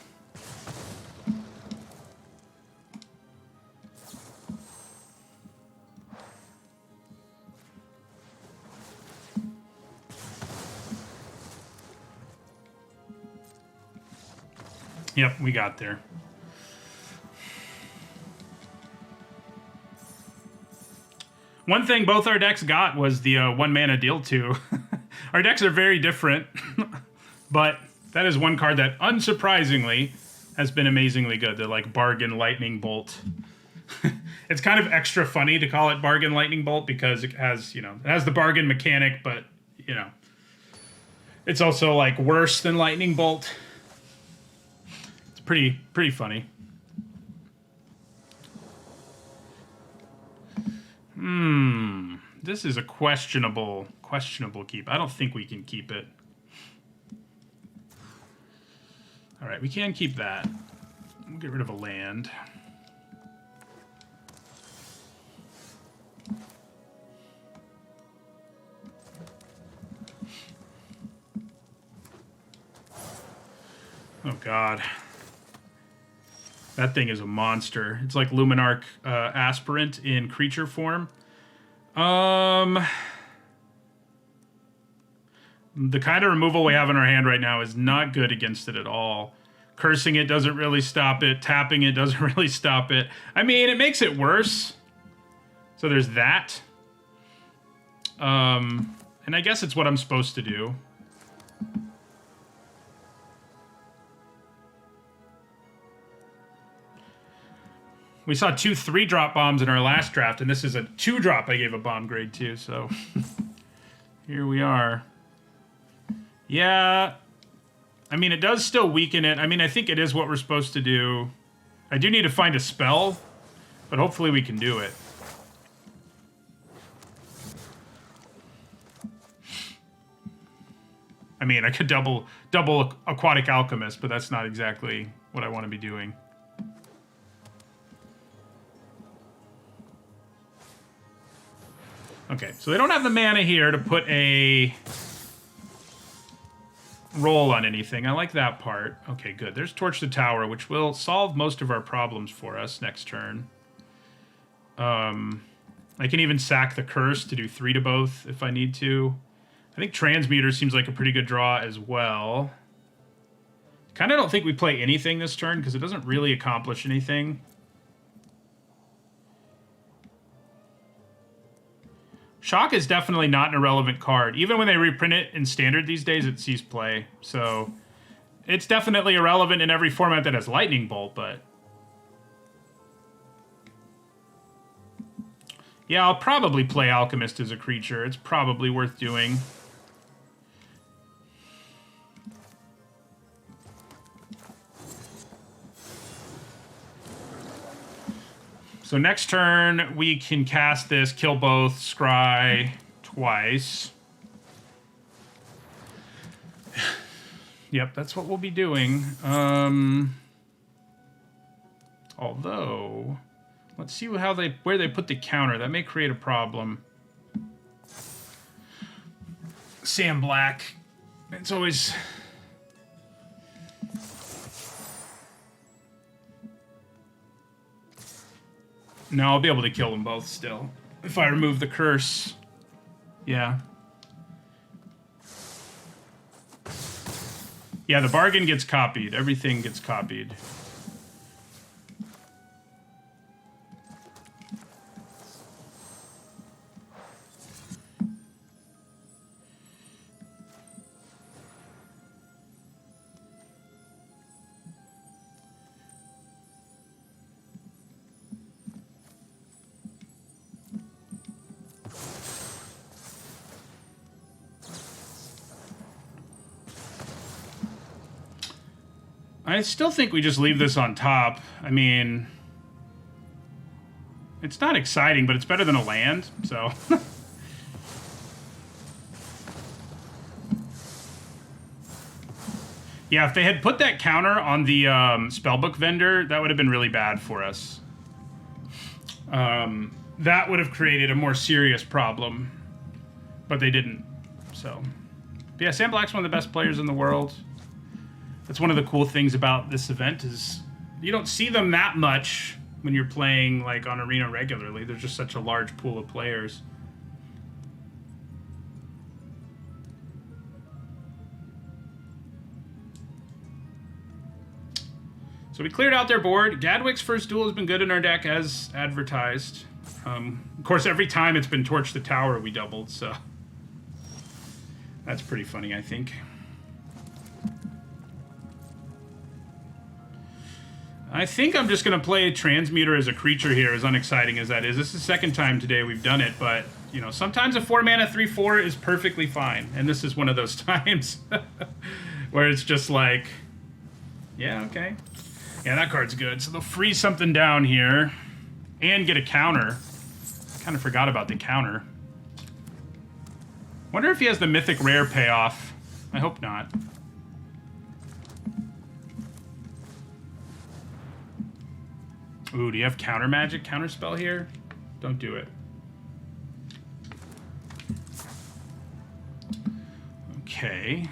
Yep, we got there. One thing both our decks got was the 1 mana deal 2. Our decks are very different, but that is one card that, unsurprisingly, has been amazingly good. They're like Bargain Lightning Bolt. It's kind of extra funny to call it Bargain Lightning Bolt because it has, you know, it has the bargain mechanic, but, you know, it's also like worse than Lightning Bolt. It's pretty funny. This is a questionable keep. I don't think we can keep it. All right, we can keep that. We'll get rid of a land. Oh, God. That thing is a monster. It's like Luminarch Aspirant in creature form. The kind of removal we have in our hand right now is not good against it at all. Cursing it doesn't really stop it. Tapping it doesn't really stop it. I mean, it makes it worse. So there's that. And I guess it's what I'm supposed to do. We saw 2 3-drop bombs in our last draft, and this is a 2-drop I gave a bomb grade to, so here we are. Yeah, I mean, it does still weaken it. I mean, I think it is what we're supposed to do. I do need to find a spell, but hopefully we can do it. I mean, I could double Aquatic Alchemist, but that's not exactly what I want to be doing. Okay, so they don't have the mana here to put a roll on anything. I like that part. Okay, good. There's Torch the Tower, which will solve most of our problems for us next turn. I can even sack the Curse to do 3 to both if I need to. I think Transmuter seems like a pretty good draw as well. Kind of don't think we play anything this turn because it doesn't really accomplish anything. Shock is definitely not an irrelevant card. Even when they reprint it in Standard these days, it sees play. So it's definitely irrelevant in every format that has Lightning Bolt, but... yeah, I'll probably play Alchemist as a creature. It's probably worth doing. So next turn, we can cast this, kill both, scry twice. Yep, that's what we'll be doing. Although... let's see how where they put the counter. That may create a problem. Sam Black. It's always... no, I'll be able to kill them both still. If I remove the curse. Yeah. Yeah, the bargain gets copied. Everything gets copied. I still think we just leave this on top. I mean, it's not exciting, but it's better than a land, so... yeah, if they had put that counter on the spellbook vendor, that would have been really bad for us. That would have created a more serious problem, but they didn't, so... but yeah, Sam Black's one of the best players in the world. That's one of the cool things about this event is you don't see them that much when you're playing like on Arena regularly. There's just such a large pool of players. So we cleared out their board. Gadwick's first duel has been good in our deck as advertised. Of course, every time it's been Torch the Tower, we doubled, so that's pretty funny, I think. I think I'm just going to play Transmuter as a creature here, as unexciting as that is. This is the second time today we've done it, but, you know, sometimes a 4-mana 3/4 is perfectly fine. And this is one of those times where it's just like, yeah, okay. Yeah, that card's good. So they'll freeze something down here and get a counter. Kind of forgot about the counter. Wonder if he has the Mythic Rare payoff. I hope not. Ooh, do you have counter magic, counter spell here? Don't do it. Okay.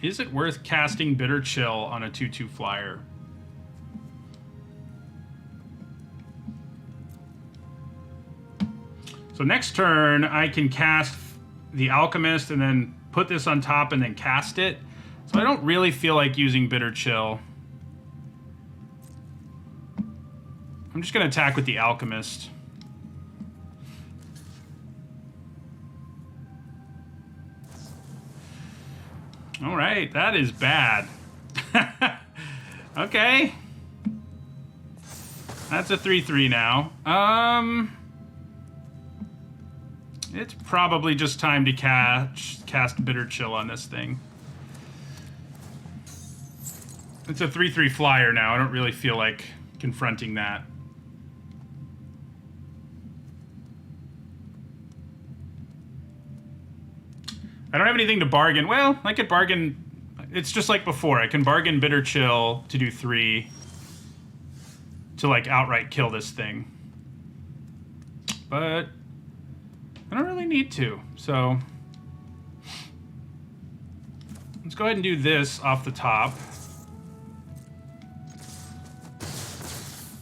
Is it worth casting Bitter Chill on a 2/2 flyer? So next turn, I can cast the Alchemist and then put this on top and then cast it. So I don't really feel like using Bitter Chill. I'm just going to attack with the Alchemist. All right, that is bad. Okay. That's a 3/3 now. It's probably just time to cast Bitter Chill on this thing. It's a 3/3 flyer now. I don't really feel like confronting that. I don't have anything to bargain. Well, I could bargain. It's just like before. I can bargain Bitter Chill to do 3 to like outright kill this thing. But I don't really need to, so let's go ahead and do this off the top.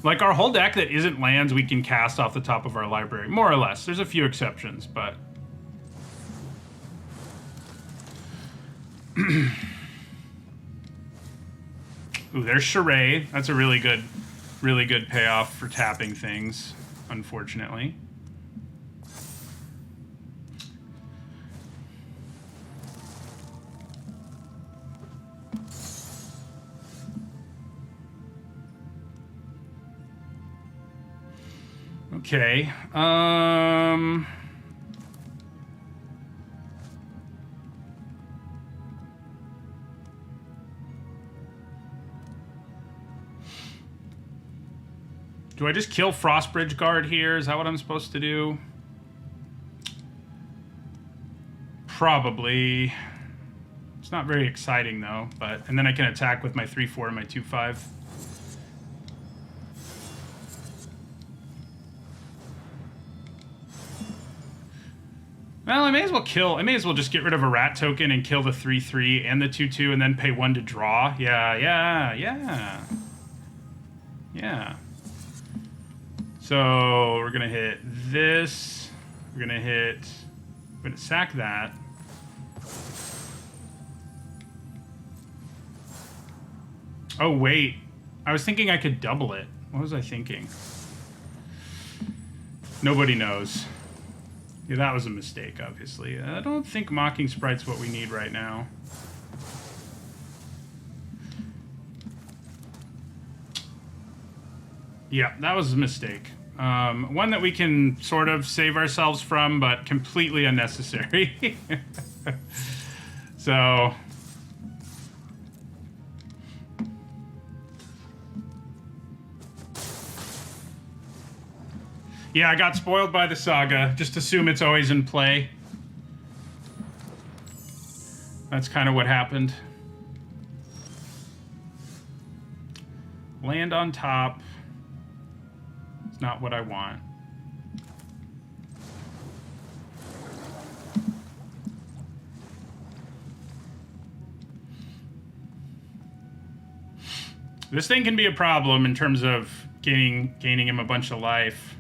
Like, our whole deck that isn't lands we can cast off the top of our library, more or less. There's a few exceptions, but... Ooh, there's Charade. That's a really good payoff for tapping things, unfortunately. Okay. Do I just kill Frostbridge Guard here? Is that what I'm supposed to do? Probably. It's not very exciting, though. And then I can attack with my 3/4 and my 2/5. Well, I may as well just get rid of a rat token and kill the 3/3 and the 2/2 and then pay 1 to draw. Yeah. So we're gonna hit this. We're gonna sack that. Oh wait, I was thinking I could double it. What was I thinking? Nobody knows. Yeah, that was a mistake, obviously. I don't think Mocking Sprite's what we need right now. Yeah, that was a mistake. One that we can sort of save ourselves from, but completely unnecessary. So... yeah, I got spoiled by the saga. Just assume it's always in play. That's kind of what happened. Land on top. It's not what I want. This thing can be a problem in terms of gaining him a bunch of life.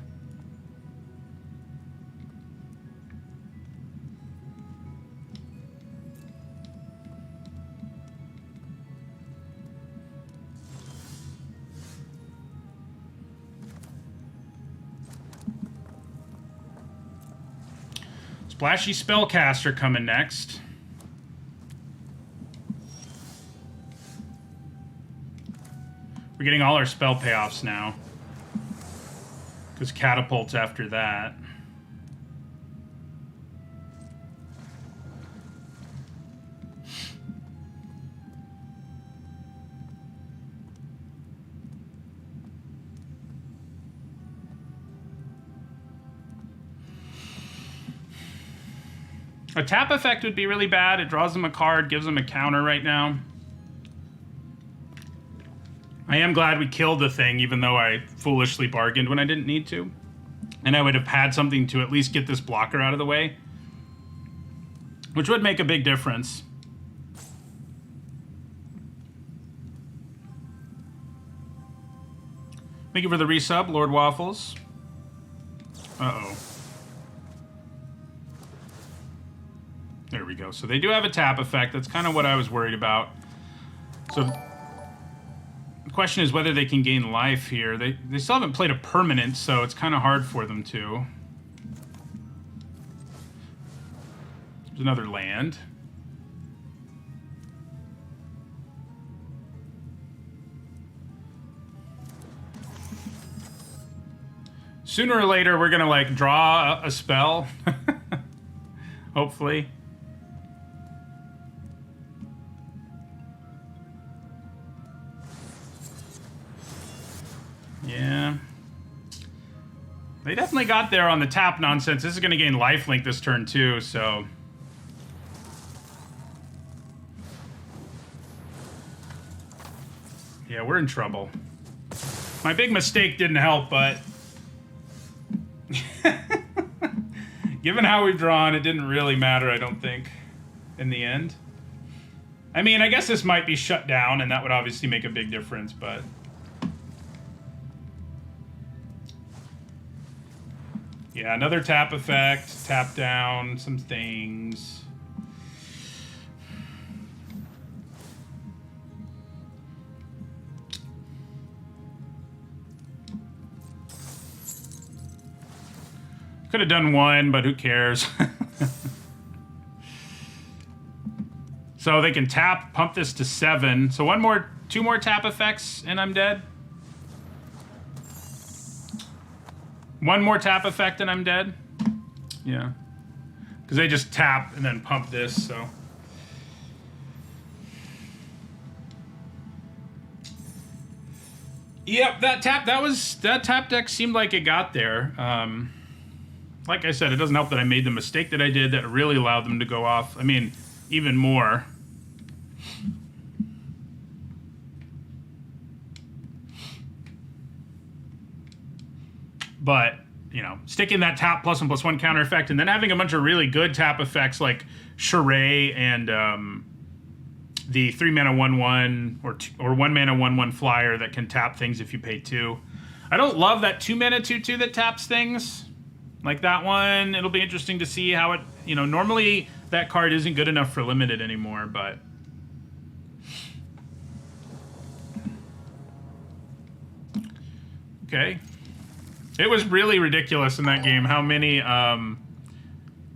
Splashy Spellcaster coming next. We're getting all our spell payoffs now. Because Catapult's after that. A tap effect would be really bad. It draws them a card, gives them a counter right now. I am glad we killed the thing, even though I foolishly bargained when I didn't need to. And I would have had something to at least get this blocker out of the way. Which would make a big difference. Thank you for the resub, Lord Waffles. Uh-oh. There we go. So they do have a tap effect. That's kind of what I was worried about. So the question is whether they can gain life here. They still haven't played a permanent, so it's kind of hard for them to. There's another land. Sooner or later, we're going to, like, draw a spell. Hopefully. Yeah. They definitely got there on the tap nonsense. This is going to gain lifelink this turn, too, so... yeah, we're in trouble. My big mistake didn't help, but... Given how we've drawn, it didn't really matter, I don't think, in the end. I mean, I guess this might be shut down, and that would obviously make a big difference, but... Yeah, another tap effect, tap down, some things. Could have done one, but who cares? So they can tap, pump this to 7. So two more tap effects, and I'm dead. One more tap effect, and I'm dead. Yeah, because they just tap and then pump this. So. Yep, that tap deck seemed like it got there. Like I said, it doesn't help that I made the mistake that I did that really allowed them to go off. I mean, even more. But, you know, sticking that tap +1/+1 counter effect and then having a bunch of really good tap effects like Charade and the 3-mana 1/1 or 1-mana 1/1 flyer that can tap things if you pay 2. I don't love that 2-mana 2/2 that taps things. Like that one, it'll be interesting to see how it, you know, normally that card isn't good enough for limited anymore, but... Okay. It was really ridiculous in that game how many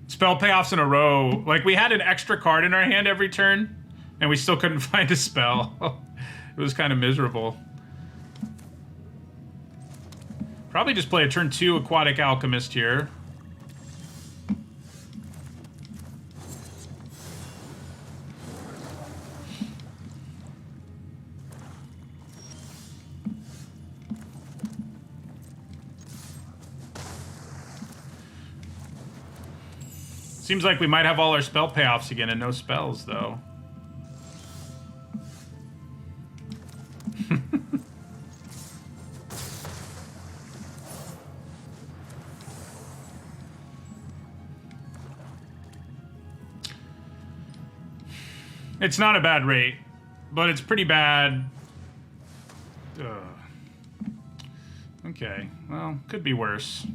spell payoffs in a row. Like, we had an extra card in our hand every turn, and we still couldn't find a spell. It was kind of miserable. Probably just play a turn 2 Aquatic Alchemist here. Seems like we might have all our spell payoffs again and no spells, though. It's not a bad rate, but it's pretty bad. Ugh. Okay, well, could be worse.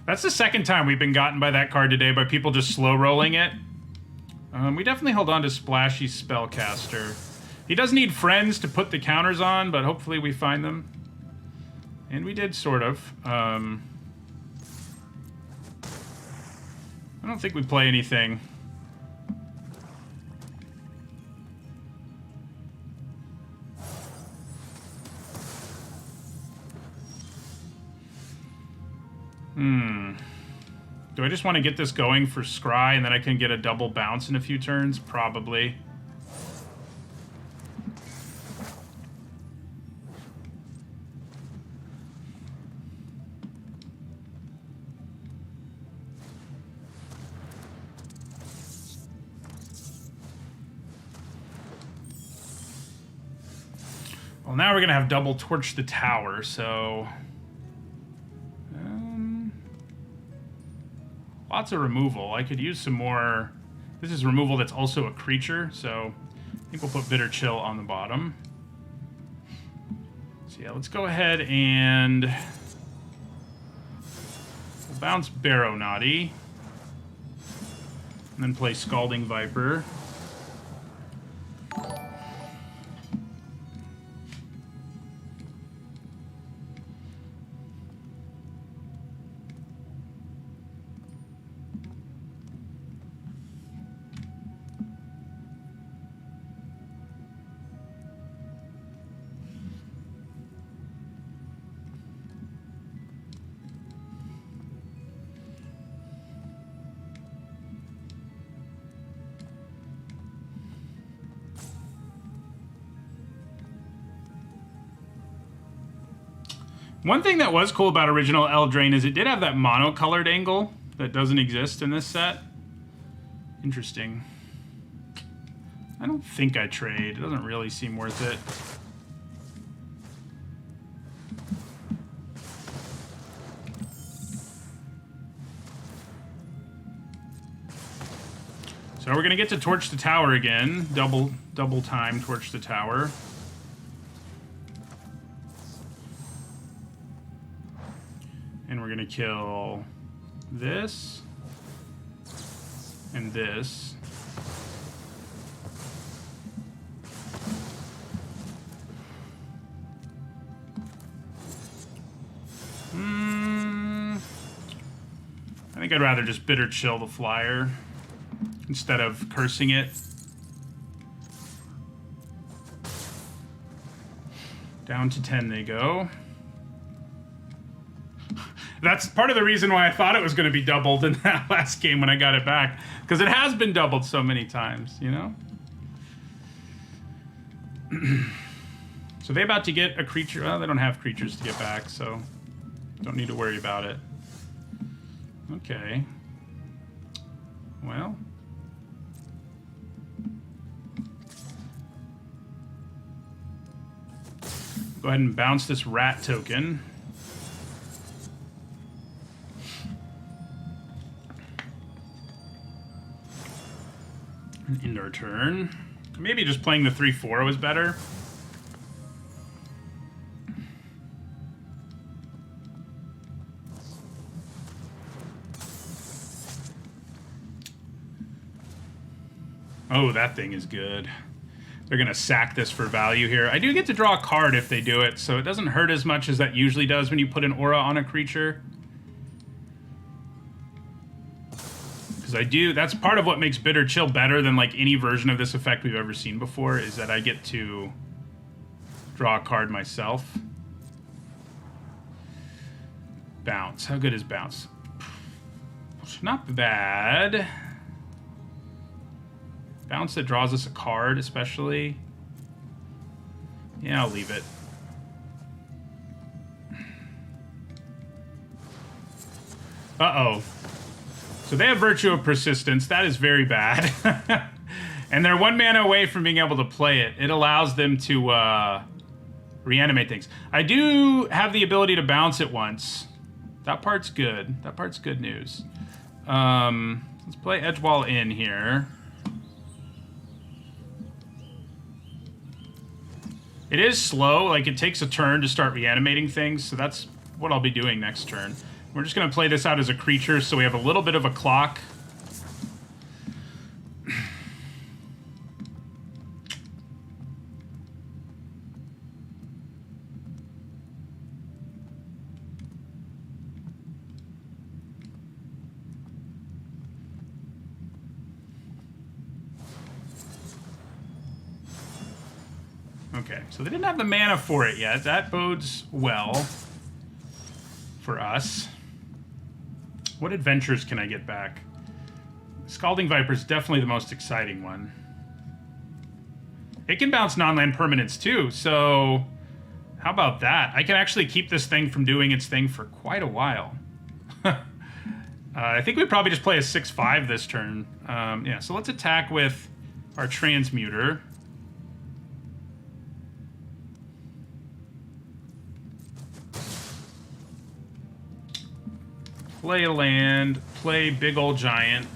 That's the second time we've been gotten by that card today, by people just slow rolling it. We definitely hold on to Splashy Spellcaster. He does need friends to put the counters on, but hopefully we find them. And we did, sort of. I don't think we play anything. Do I just want to get this going for Scry and then I can get a double bounce in a few turns? Probably. Well, now we're going to have double torch the tower, so... lots of removal. I could use some more... This is removal that's also a creature, so I think we'll put Bitter Chill on the bottom. So yeah, let's go ahead and... we'll bounce Barrow Naughty. And then play Scalding Viper. One thing that was cool about original Eldraine is it did have that mono-colored angle that doesn't exist in this set. Interesting. I don't think I trade. It doesn't really seem worth it. So we're gonna get to torch the tower again. Double time torch the tower. And we're gonna kill this and this. I think I'd rather just bitter chill the flyer instead of cursing it. Down to 10 they go. That's part of the reason why I thought it was going to be doubled in that last game when I got it back. Because it has been doubled so many times, you know? So they about to get a creature. Well, they don't have creatures to get back, so don't need to worry about it. Okay. Well. Go ahead and bounce this rat token. End our turn. Maybe just playing the 3/4 was better. Oh, that thing is good. They're going to sack this for value here. I do get to draw a card if they do it, so it doesn't hurt as much as that usually does when you put an aura on a creature. Because I do, that's part of what makes Bitter Chill better than like any version of this effect we've ever seen before, is that I get to draw a card myself. Bounce. How good is Bounce? Not bad. Bounce that draws us a card, especially. Yeah, I'll leave it. Uh-oh. So they have Virtue of Persistence. That is very bad. And they're 1 mana away from being able to play it. It allows them to reanimate things. I do have the ability to bounce it once. That part's good. That part's good news. Let's play Edgewall in here. It is slow, like it takes a turn to start reanimating things, so that's what I'll be doing next turn. We're just going to play this out as a creature, so we have a little bit of a clock. Okay, so they didn't have the mana for it yet. That bodes well for us. What adventures can I get back? Scalding Viper is definitely the most exciting one. It can bounce non-land permanents too, so how about that? I can actually keep this thing from doing its thing for quite a while. I think we probably just play a 6/5 this turn. Yeah, so let's attack with our Transmuter. Play a land, play Big Ol' Giant.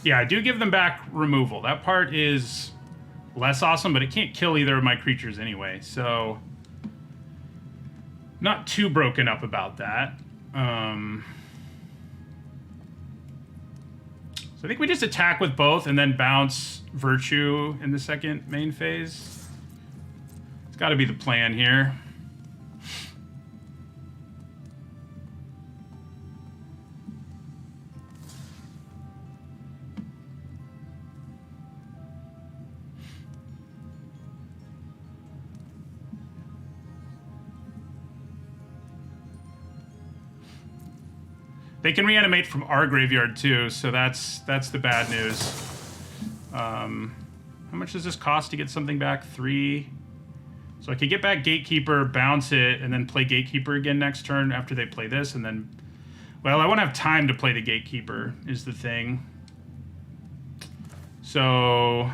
Yeah, I do give them back removal. That part is less awesome, but it can't kill either of my creatures anyway, so not too broken up about that. So I think we just attack with both and then bounce Virtue in the second main phase. It's got to be the plan here. They can reanimate from our graveyard too, so that's the bad news. How much does this cost to get something back? 3. So I could get back Gatekeeper, bounce it, and then play Gatekeeper again next turn after they play this, and then... Well, I won't have time to play the Gatekeeper, is the thing. So...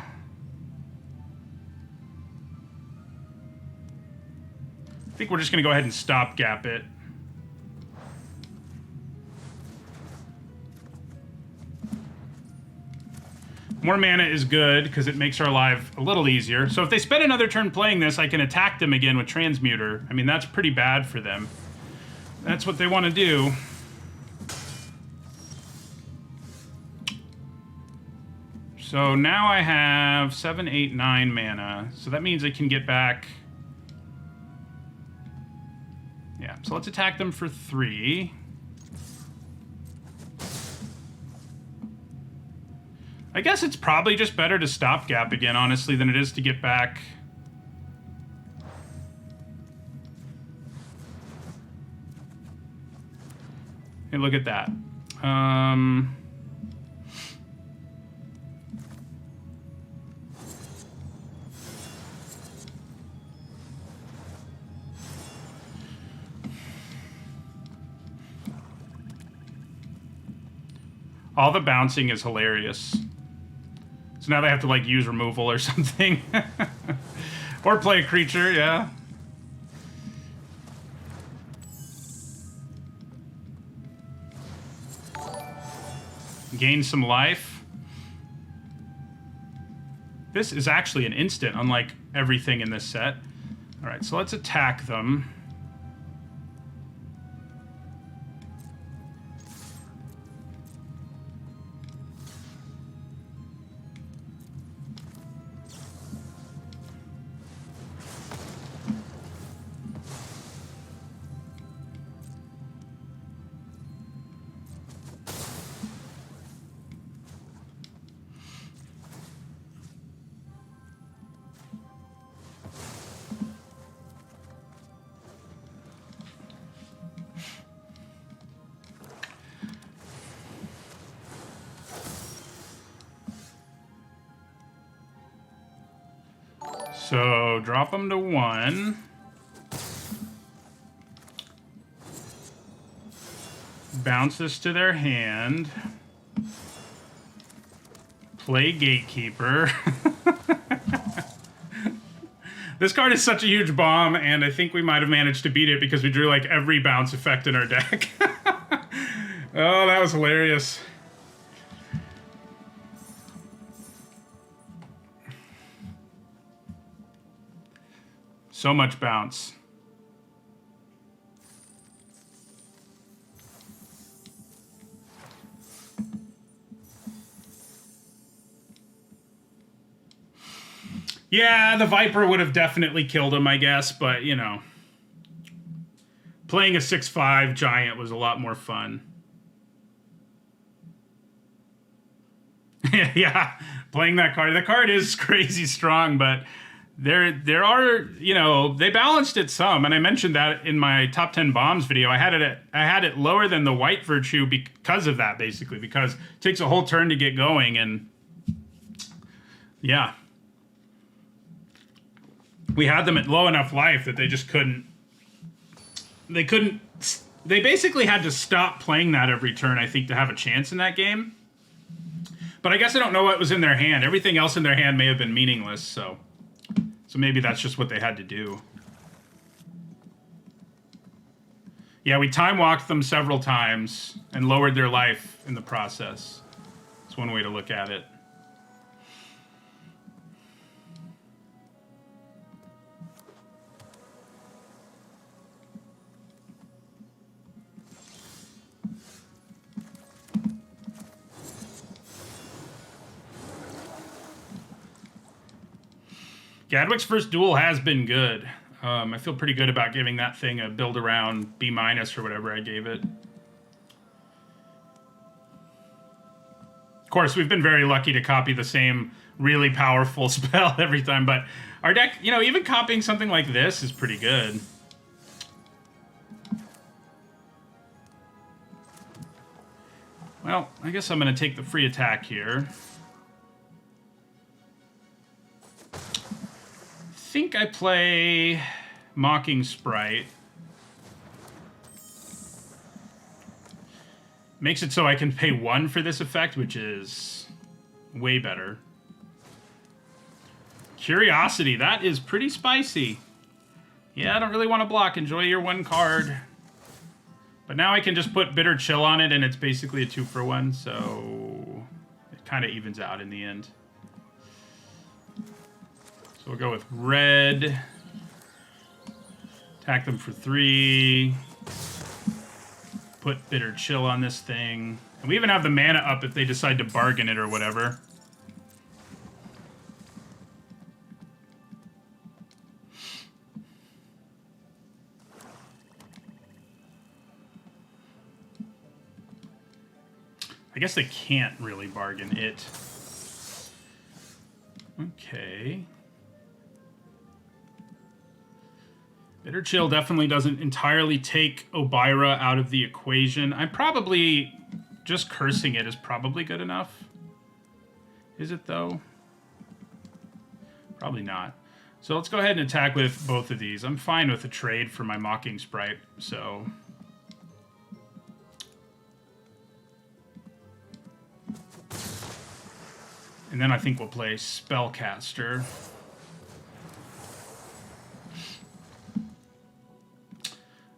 think we're just going to go ahead and stopgap it. More mana is good because it makes our life a little easier. So if they spend another turn playing this, I can attack them again with Transmuter. I mean, that's pretty bad for them. That's what they want to do. So now I have 7, 8, 9 mana. So that means I can get back... Yeah, so let's attack them for 3. I guess it's probably just better to stopgap again, honestly, than it is to get back. Hey, look at that. All the bouncing is hilarious. So now they have to, like, use removal or something. Or play a creature, yeah. Gain some life. This is actually an instant, unlike everything in this set. Alright, so let's attack them. So, drop them to 1. Bounce this to their hand. Play Gatekeeper. This card is such a huge bomb, and I think we might have managed to beat it because we drew, like, every bounce effect in our deck. Oh, that was hilarious. So much bounce. Yeah, the Viper would have definitely killed him, I guess, but, you know. Playing a 6/5 giant was a lot more fun. Yeah, playing that card. The card is crazy strong, but... There are, you know, they balanced it some, and I mentioned that in my top 10 bombs video. I had it lower than the white virtue because of that, basically, because it takes a whole turn to get going, and yeah, we had them at low enough life that they just couldn't. They basically had to stop playing that every turn, I think, to have a chance in that game. But I guess I don't know what was in their hand. Everything else in their hand may have been meaningless, so. So maybe that's just what they had to do. Yeah, we time-walked them several times and lowered their life in the process. That's one way to look at it. Gadwick's first duel has been good. I feel pretty good about giving that thing a build around B- or whatever I gave it. Of course, we've been very lucky to copy the same really powerful spell every time, but our deck, you know, even copying something like this is pretty good. Well, I guess I'm going to take the free attack here. I think I play Mocking Sprite. Makes it so I can pay 1 for this effect, which is way better. Curiosity, that is pretty spicy. Yeah, I don't really want to block. Enjoy your one card. But now I can just put Bitter Chill on it, and it's basically a 2-for-1, so it kind of evens out in the end. So we'll go with red. Attack them for 3. Put Bitter Chill on this thing. And we even have the mana up if they decide to bargain it or whatever. I guess they can't really bargain it. Okay. Bitter Chill definitely doesn't entirely take Obira out of the equation. I'm probably... just cursing it is probably good enough. Is it, though? Probably not. So let's go ahead and attack with both of these. I'm fine with a trade for my Mocking Sprite, so... And then I think we'll play Spellcaster.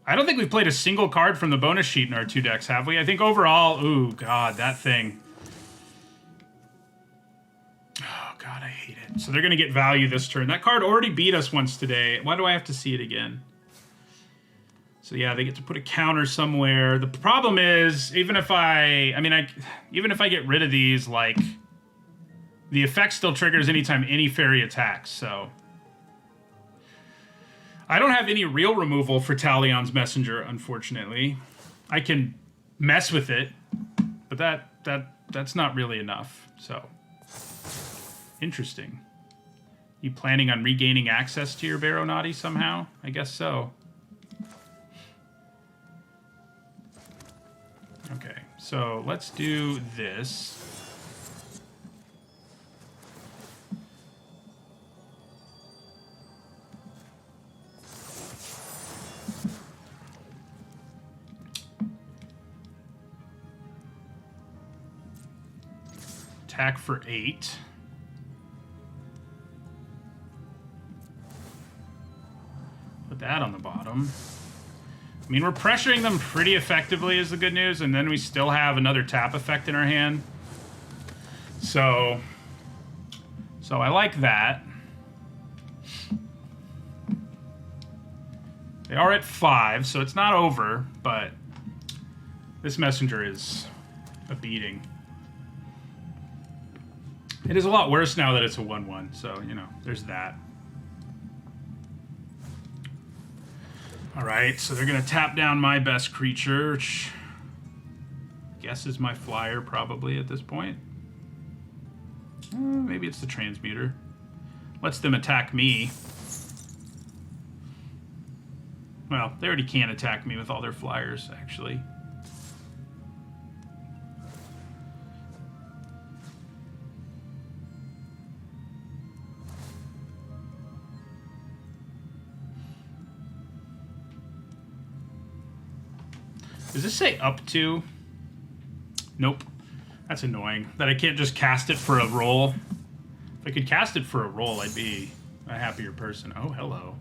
I don't think we've played a single card from the bonus sheet in our 2 decks, have we? I think overall... Ooh, God, that thing. Oh, God, I hate it. So they're going to get value this turn. That card already beat us once today. Why do I have to see it again? So yeah, they get to put a counter somewhere. The problem is, even if I get rid of these, like... the effect still triggers anytime any fairy attacks, so... I don't have any real removal for Talion's Messenger, unfortunately. I can mess with it, but that's not really enough, so... Interesting. You planning on regaining access to your Baronati somehow? I guess so. Okay, so let's do this. Attack for 8. Put that on the bottom. I mean, we're pressuring them pretty effectively is the good news, and then we still have another tap effect in our hand. So I like that. They are at 5, so it's not over, but this Messenger is a beating. It is a lot worse now that it's a 1-1, so, you know, there's that. Alright, so they're going to tap down my best creature, which I guess is my flyer probably at this point. Maybe it's the Transmuter. Lets them attack me. Well, they already can attack me with all their flyers, actually. Does this say up to? Nope. That's annoying. That I can't just cast it for a roll. If I could cast it for a roll, I'd be a happier person. Oh, hello.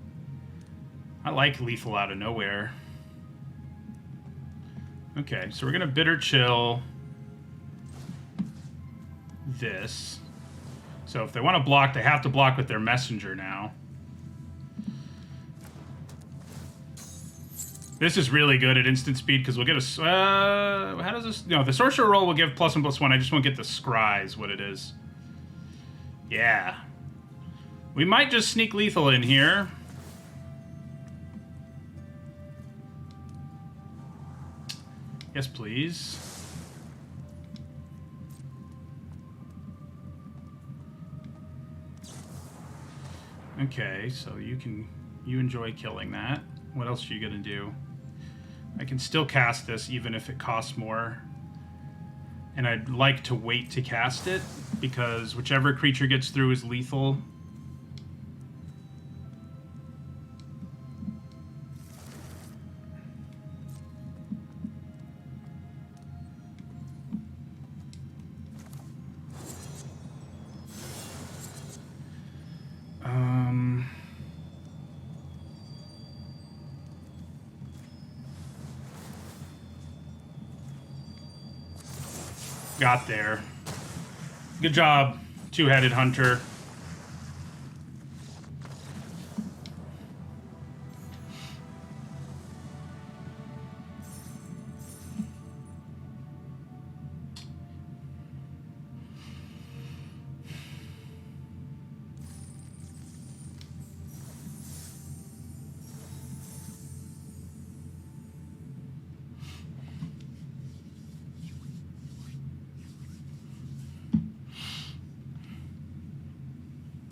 I like lethal out of nowhere. Okay, so we're going to Bitter Chill this. So if they want to block, they have to block with their Messenger now. This is really good at instant speed because we'll get a... how does this... No, the Sorcerer roll will give +1/+1. I just won't get the Scry is what it is. Yeah. We might just sneak lethal in here. Yes, please. Okay, so you enjoy killing that. What else are you gonna do? I can still cast this even if it costs more. And I'd like to wait to cast it, because whichever creature gets through is lethal. got there. Good job, two-headed hunter.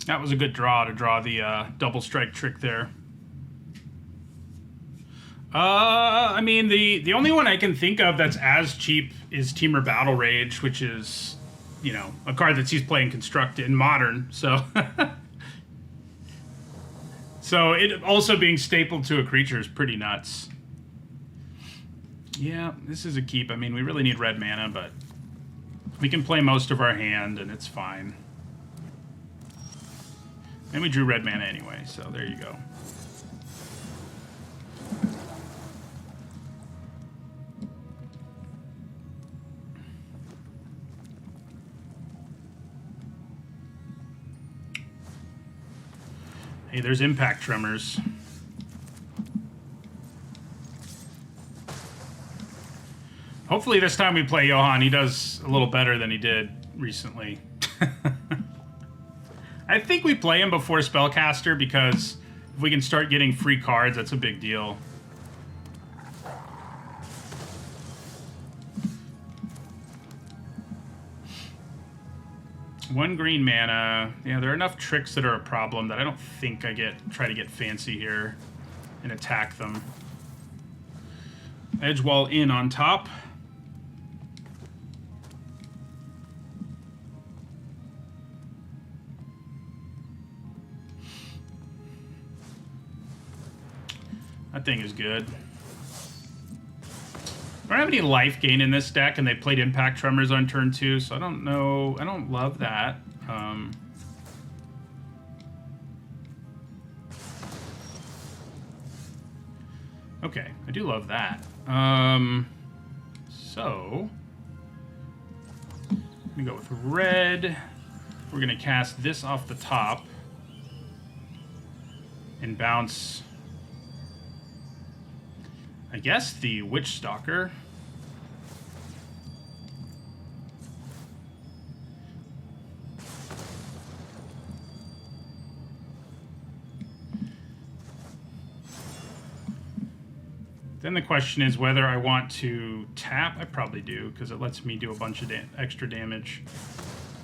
That was a good draw to draw the double strike trick there. I mean, the only one I can think of that's as cheap is Teamer Battle Rage, which is, you know, a card that sees play in Construct in Modern, so... So it also being stapled to a creature is pretty nuts. Yeah, this is a keep. I mean, we really need red mana, but we can play most of our hand, and it's fine. And we drew red mana anyway, so there you go. Hey, there's Impact Tremors. Hopefully this time we play Johan. He does a little better than he did recently. I think we play him before Spellcaster because if we can start getting free cards, that's a big deal. One green mana. Yeah, there are enough tricks that are a problem that I don't think I try to get fancy here and attack them. Edge wall in on top. That thing is good. I don't have any life gain in this deck, and they played Impact Tremors on turn 2, so I don't know. I don't love that. Okay, I do love that. So, let me go with red. We're going to cast this off the top and bounce... I guess the Witch Stalker. Then the question is whether I want to tap. I probably do, because it lets me do a bunch of extra damage.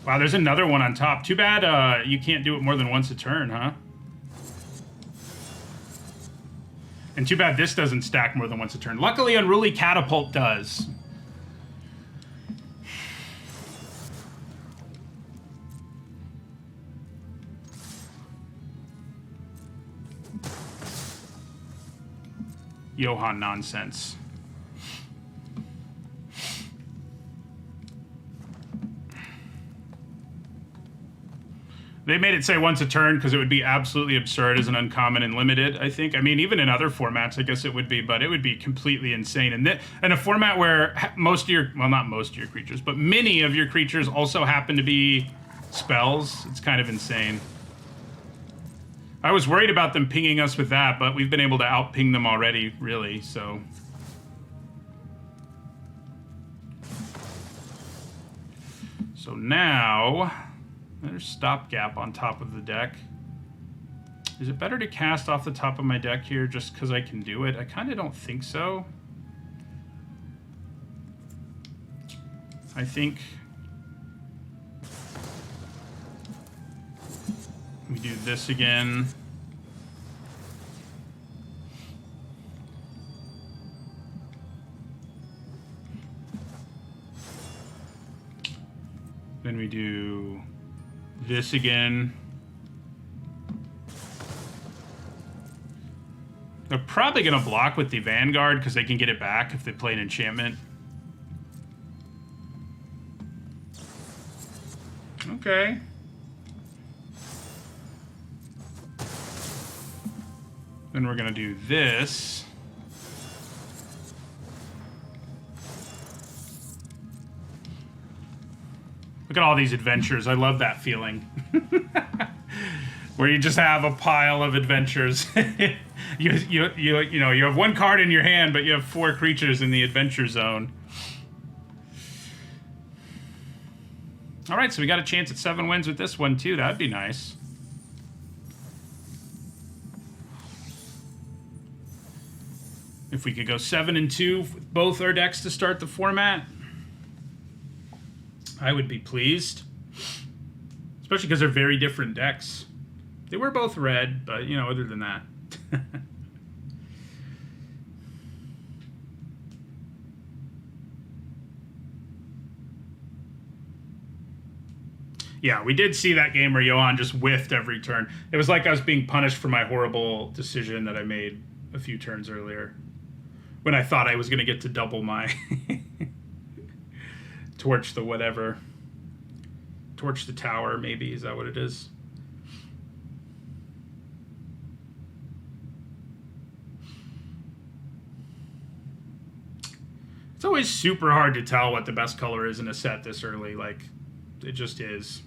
Wow, there's another one on top. Too bad you can't do it more than once a turn, huh? And too bad this doesn't stack more than once a turn. Luckily, Unruly Catapult does. Johan nonsense. They made it say once a turn because it would be absolutely absurd as an uncommon and limited, I think. I mean, even in other formats, I guess it would be, but it would be completely insane. And in a format where most of your, well, not most of your creatures, but many of your creatures also happen to be spells, it's kind of insane. I was worried about them pinging us with that, but we've been able to out-ping them already, really, so... So now... There's Stopgap on top of the deck. Is it better to cast off the top of my deck here just because I can do it? I kind of don't think so. I think we do this again. Then we do this again. They're probably going to block with the Vanguard because they can get it back if they play an enchantment. Okay. Then we're going to do this. Look at all these adventures. I love that feeling. Where you just have a pile of adventures. you know, you have one card in your hand, but you have 4 creatures in the adventure zone. All right, so we got a chance at 7 wins with this one, too. That'd be nice. If we could go 7-2 with both our decks to start the format, I would be pleased. Especially because they're very different decks. They were both red, but, you know, other than that. Yeah, we did see that game where Johan just whiffed every turn. It was like I was being punished for my horrible decision that I made a few turns earlier. When I thought I was going to get to double my... torch the whatever. Torch the tower, maybe. Is that what it is? It's always super hard to tell what the best color is in a set this early. Like, it just is.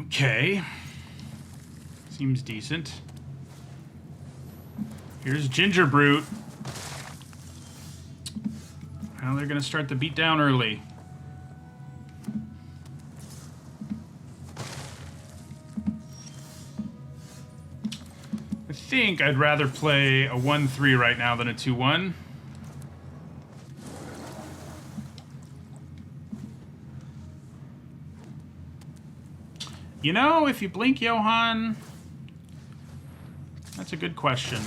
Okay. Seems decent. Here's Ginger Brute. Well, they're going to start the beatdown early. I think I'd rather play a 1-3 right now than a 2-1. You know, if you blink Johan, that's a good question.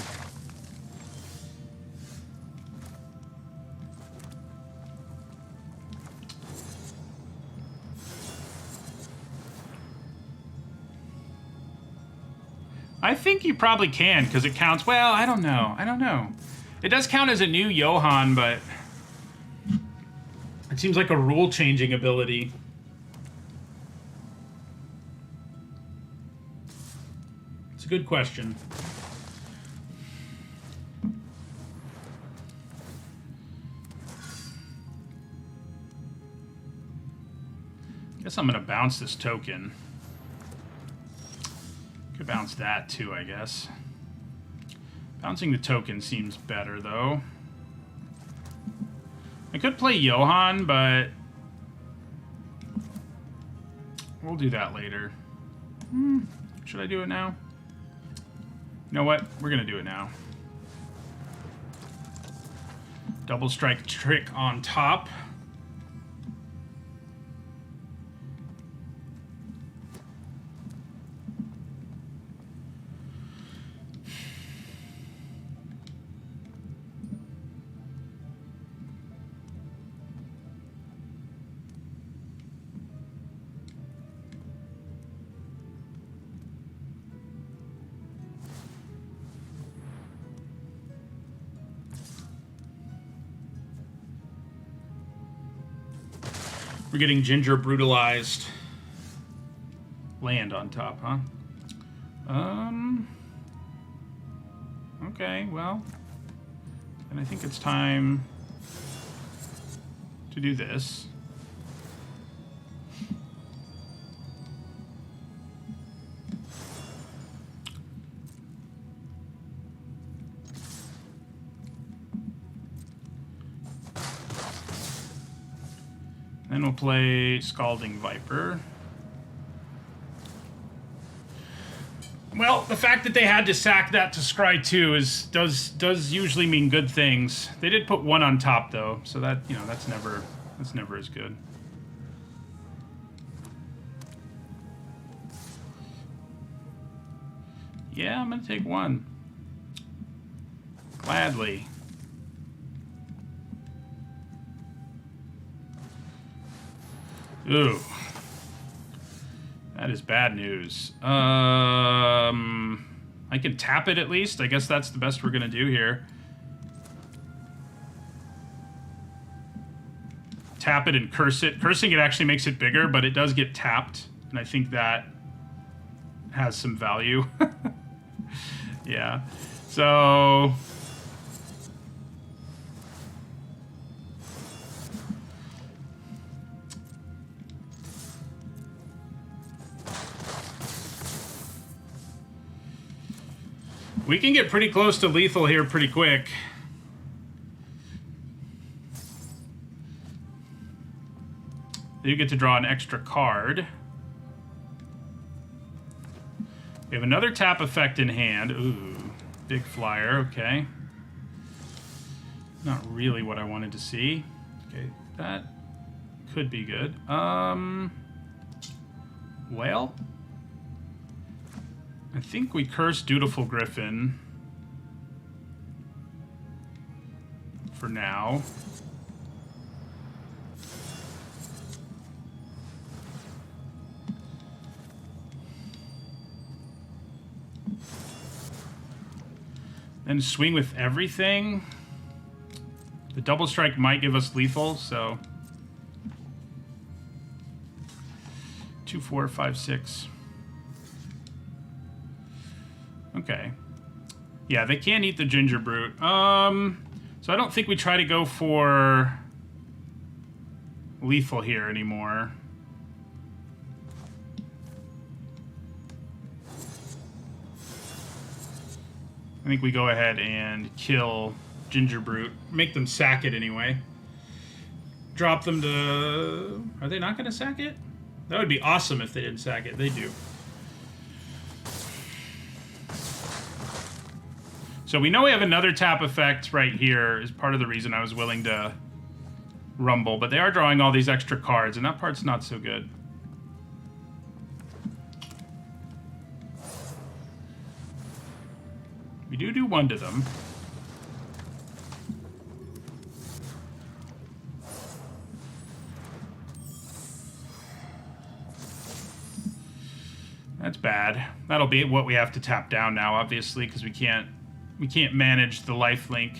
I think you probably can, because it counts... Well, I don't know. I don't know. It does count as a new Johan, but... It seems like a rule-changing ability. It's a good question. Guess I'm going to bounce this token. Could bounce that too, I guess. Bouncing the token seems better, though. I could play Johan, but we'll do that later. Should I do it now? You know what? We're going to do it now. Double strike trick on top. We're getting Ginger brutalized. Land on top, huh? Okay, well. And I think it's time to do this. Then we'll play Scalding Viper. Well, the fact that they had to sack that to scry 2 does usually mean good things. They did put 1 on top though, so that, you know, that's never as good. Yeah, I'm gonna take 1. Gladly. Ooh. That is bad news. I can tap it at least. I guess that's the best we're gonna do here. tap it and curse it. Cursing it actually makes it bigger, but it does get tapped, and I think that has some value. Yeah. So we can get pretty close to lethal here pretty quick. You get to draw an extra card. We have another tap effect in hand. Ooh, big flyer, okay. Not really what I wanted to see. Okay, that could be good. Well, I think we curse Dutiful Griffin for now. Then swing with everything. The double strike might give us lethal, so 2, 4, 5, 6. Okay. Yeah, they can't eat the Ginger Brute. So I don't think we try to go for lethal here anymore. I think we go ahead and kill Ginger Brute. Make them sack it anyway. Drop them to... Are they not going to sack it? That would be awesome if they didn't sack it. They do. So we know we have another tap effect right here is part of the reason I was willing to rumble. But they are drawing all these extra cards, and that part's not so good. We do one to them. That's bad. That'll be what we have to tap down now, obviously, because we can't manage the lifelink.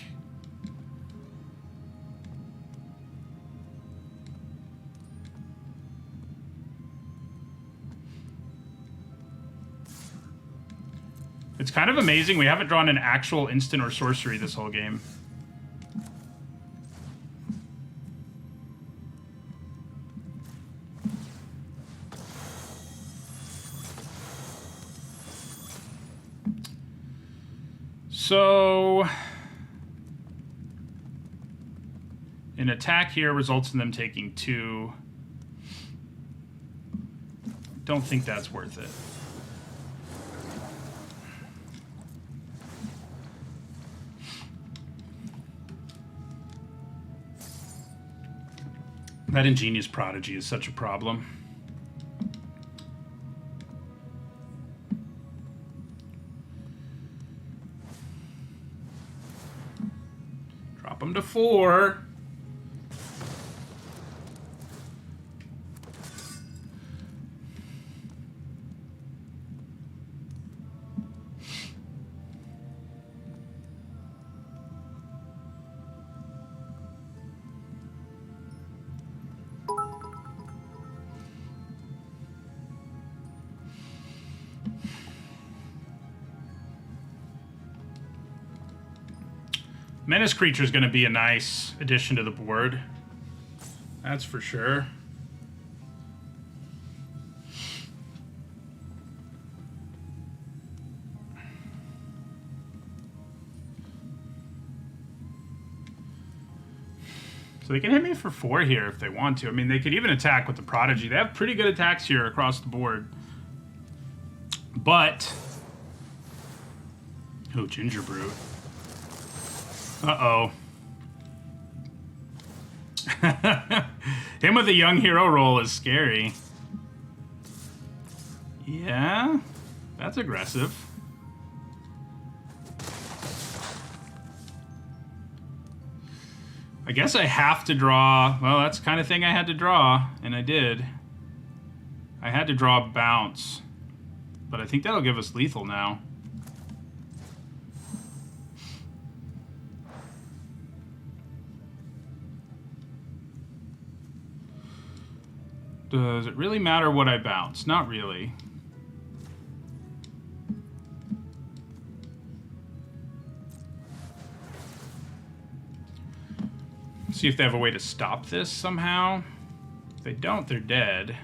It's kind of amazing we haven't drawn an actual instant or sorcery this whole game. So an attack here results in them taking 2. Don't think that's worth it. That Ingenious Prodigy is such a problem. Drop them to 4. Menace Creature is going to be a nice addition to the board. That's for sure. So they can hit me for 4 here if they want to. I mean, they could even attack with the Prodigy. They have pretty good attacks here across the board. But... Oh, Ginger Brute. Uh-oh. Him with a young hero roll is scary. Yeah, that's aggressive. I guess I have to draw... Well, that's the kind of thing I had to draw, and I did. I had to draw Bounce. But I think that'll give us lethal now. Does it really matter what I bounce? Not really. See if they have a way to stop this somehow. If they don't, they're dead.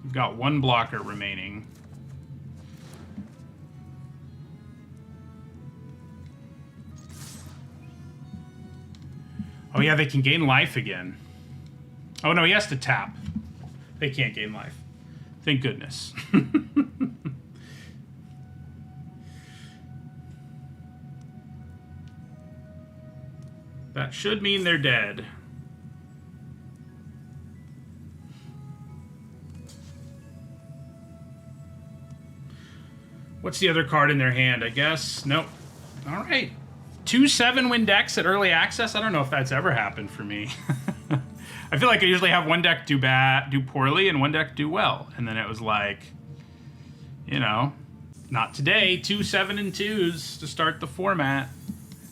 We've got one blocker remaining. Oh yeah, they can gain life again. Oh no, he has to tap. They can't gain life. Thank goodness. That should mean they're dead. What's the other card in their hand? I guess. Nope. All right. 2/7 win decks at early access. I don't know if that's ever happened for me. I feel like I usually have one deck do poorly, and one deck do well. And then it was like, you know, not today. 2 7 and 2s to start the format.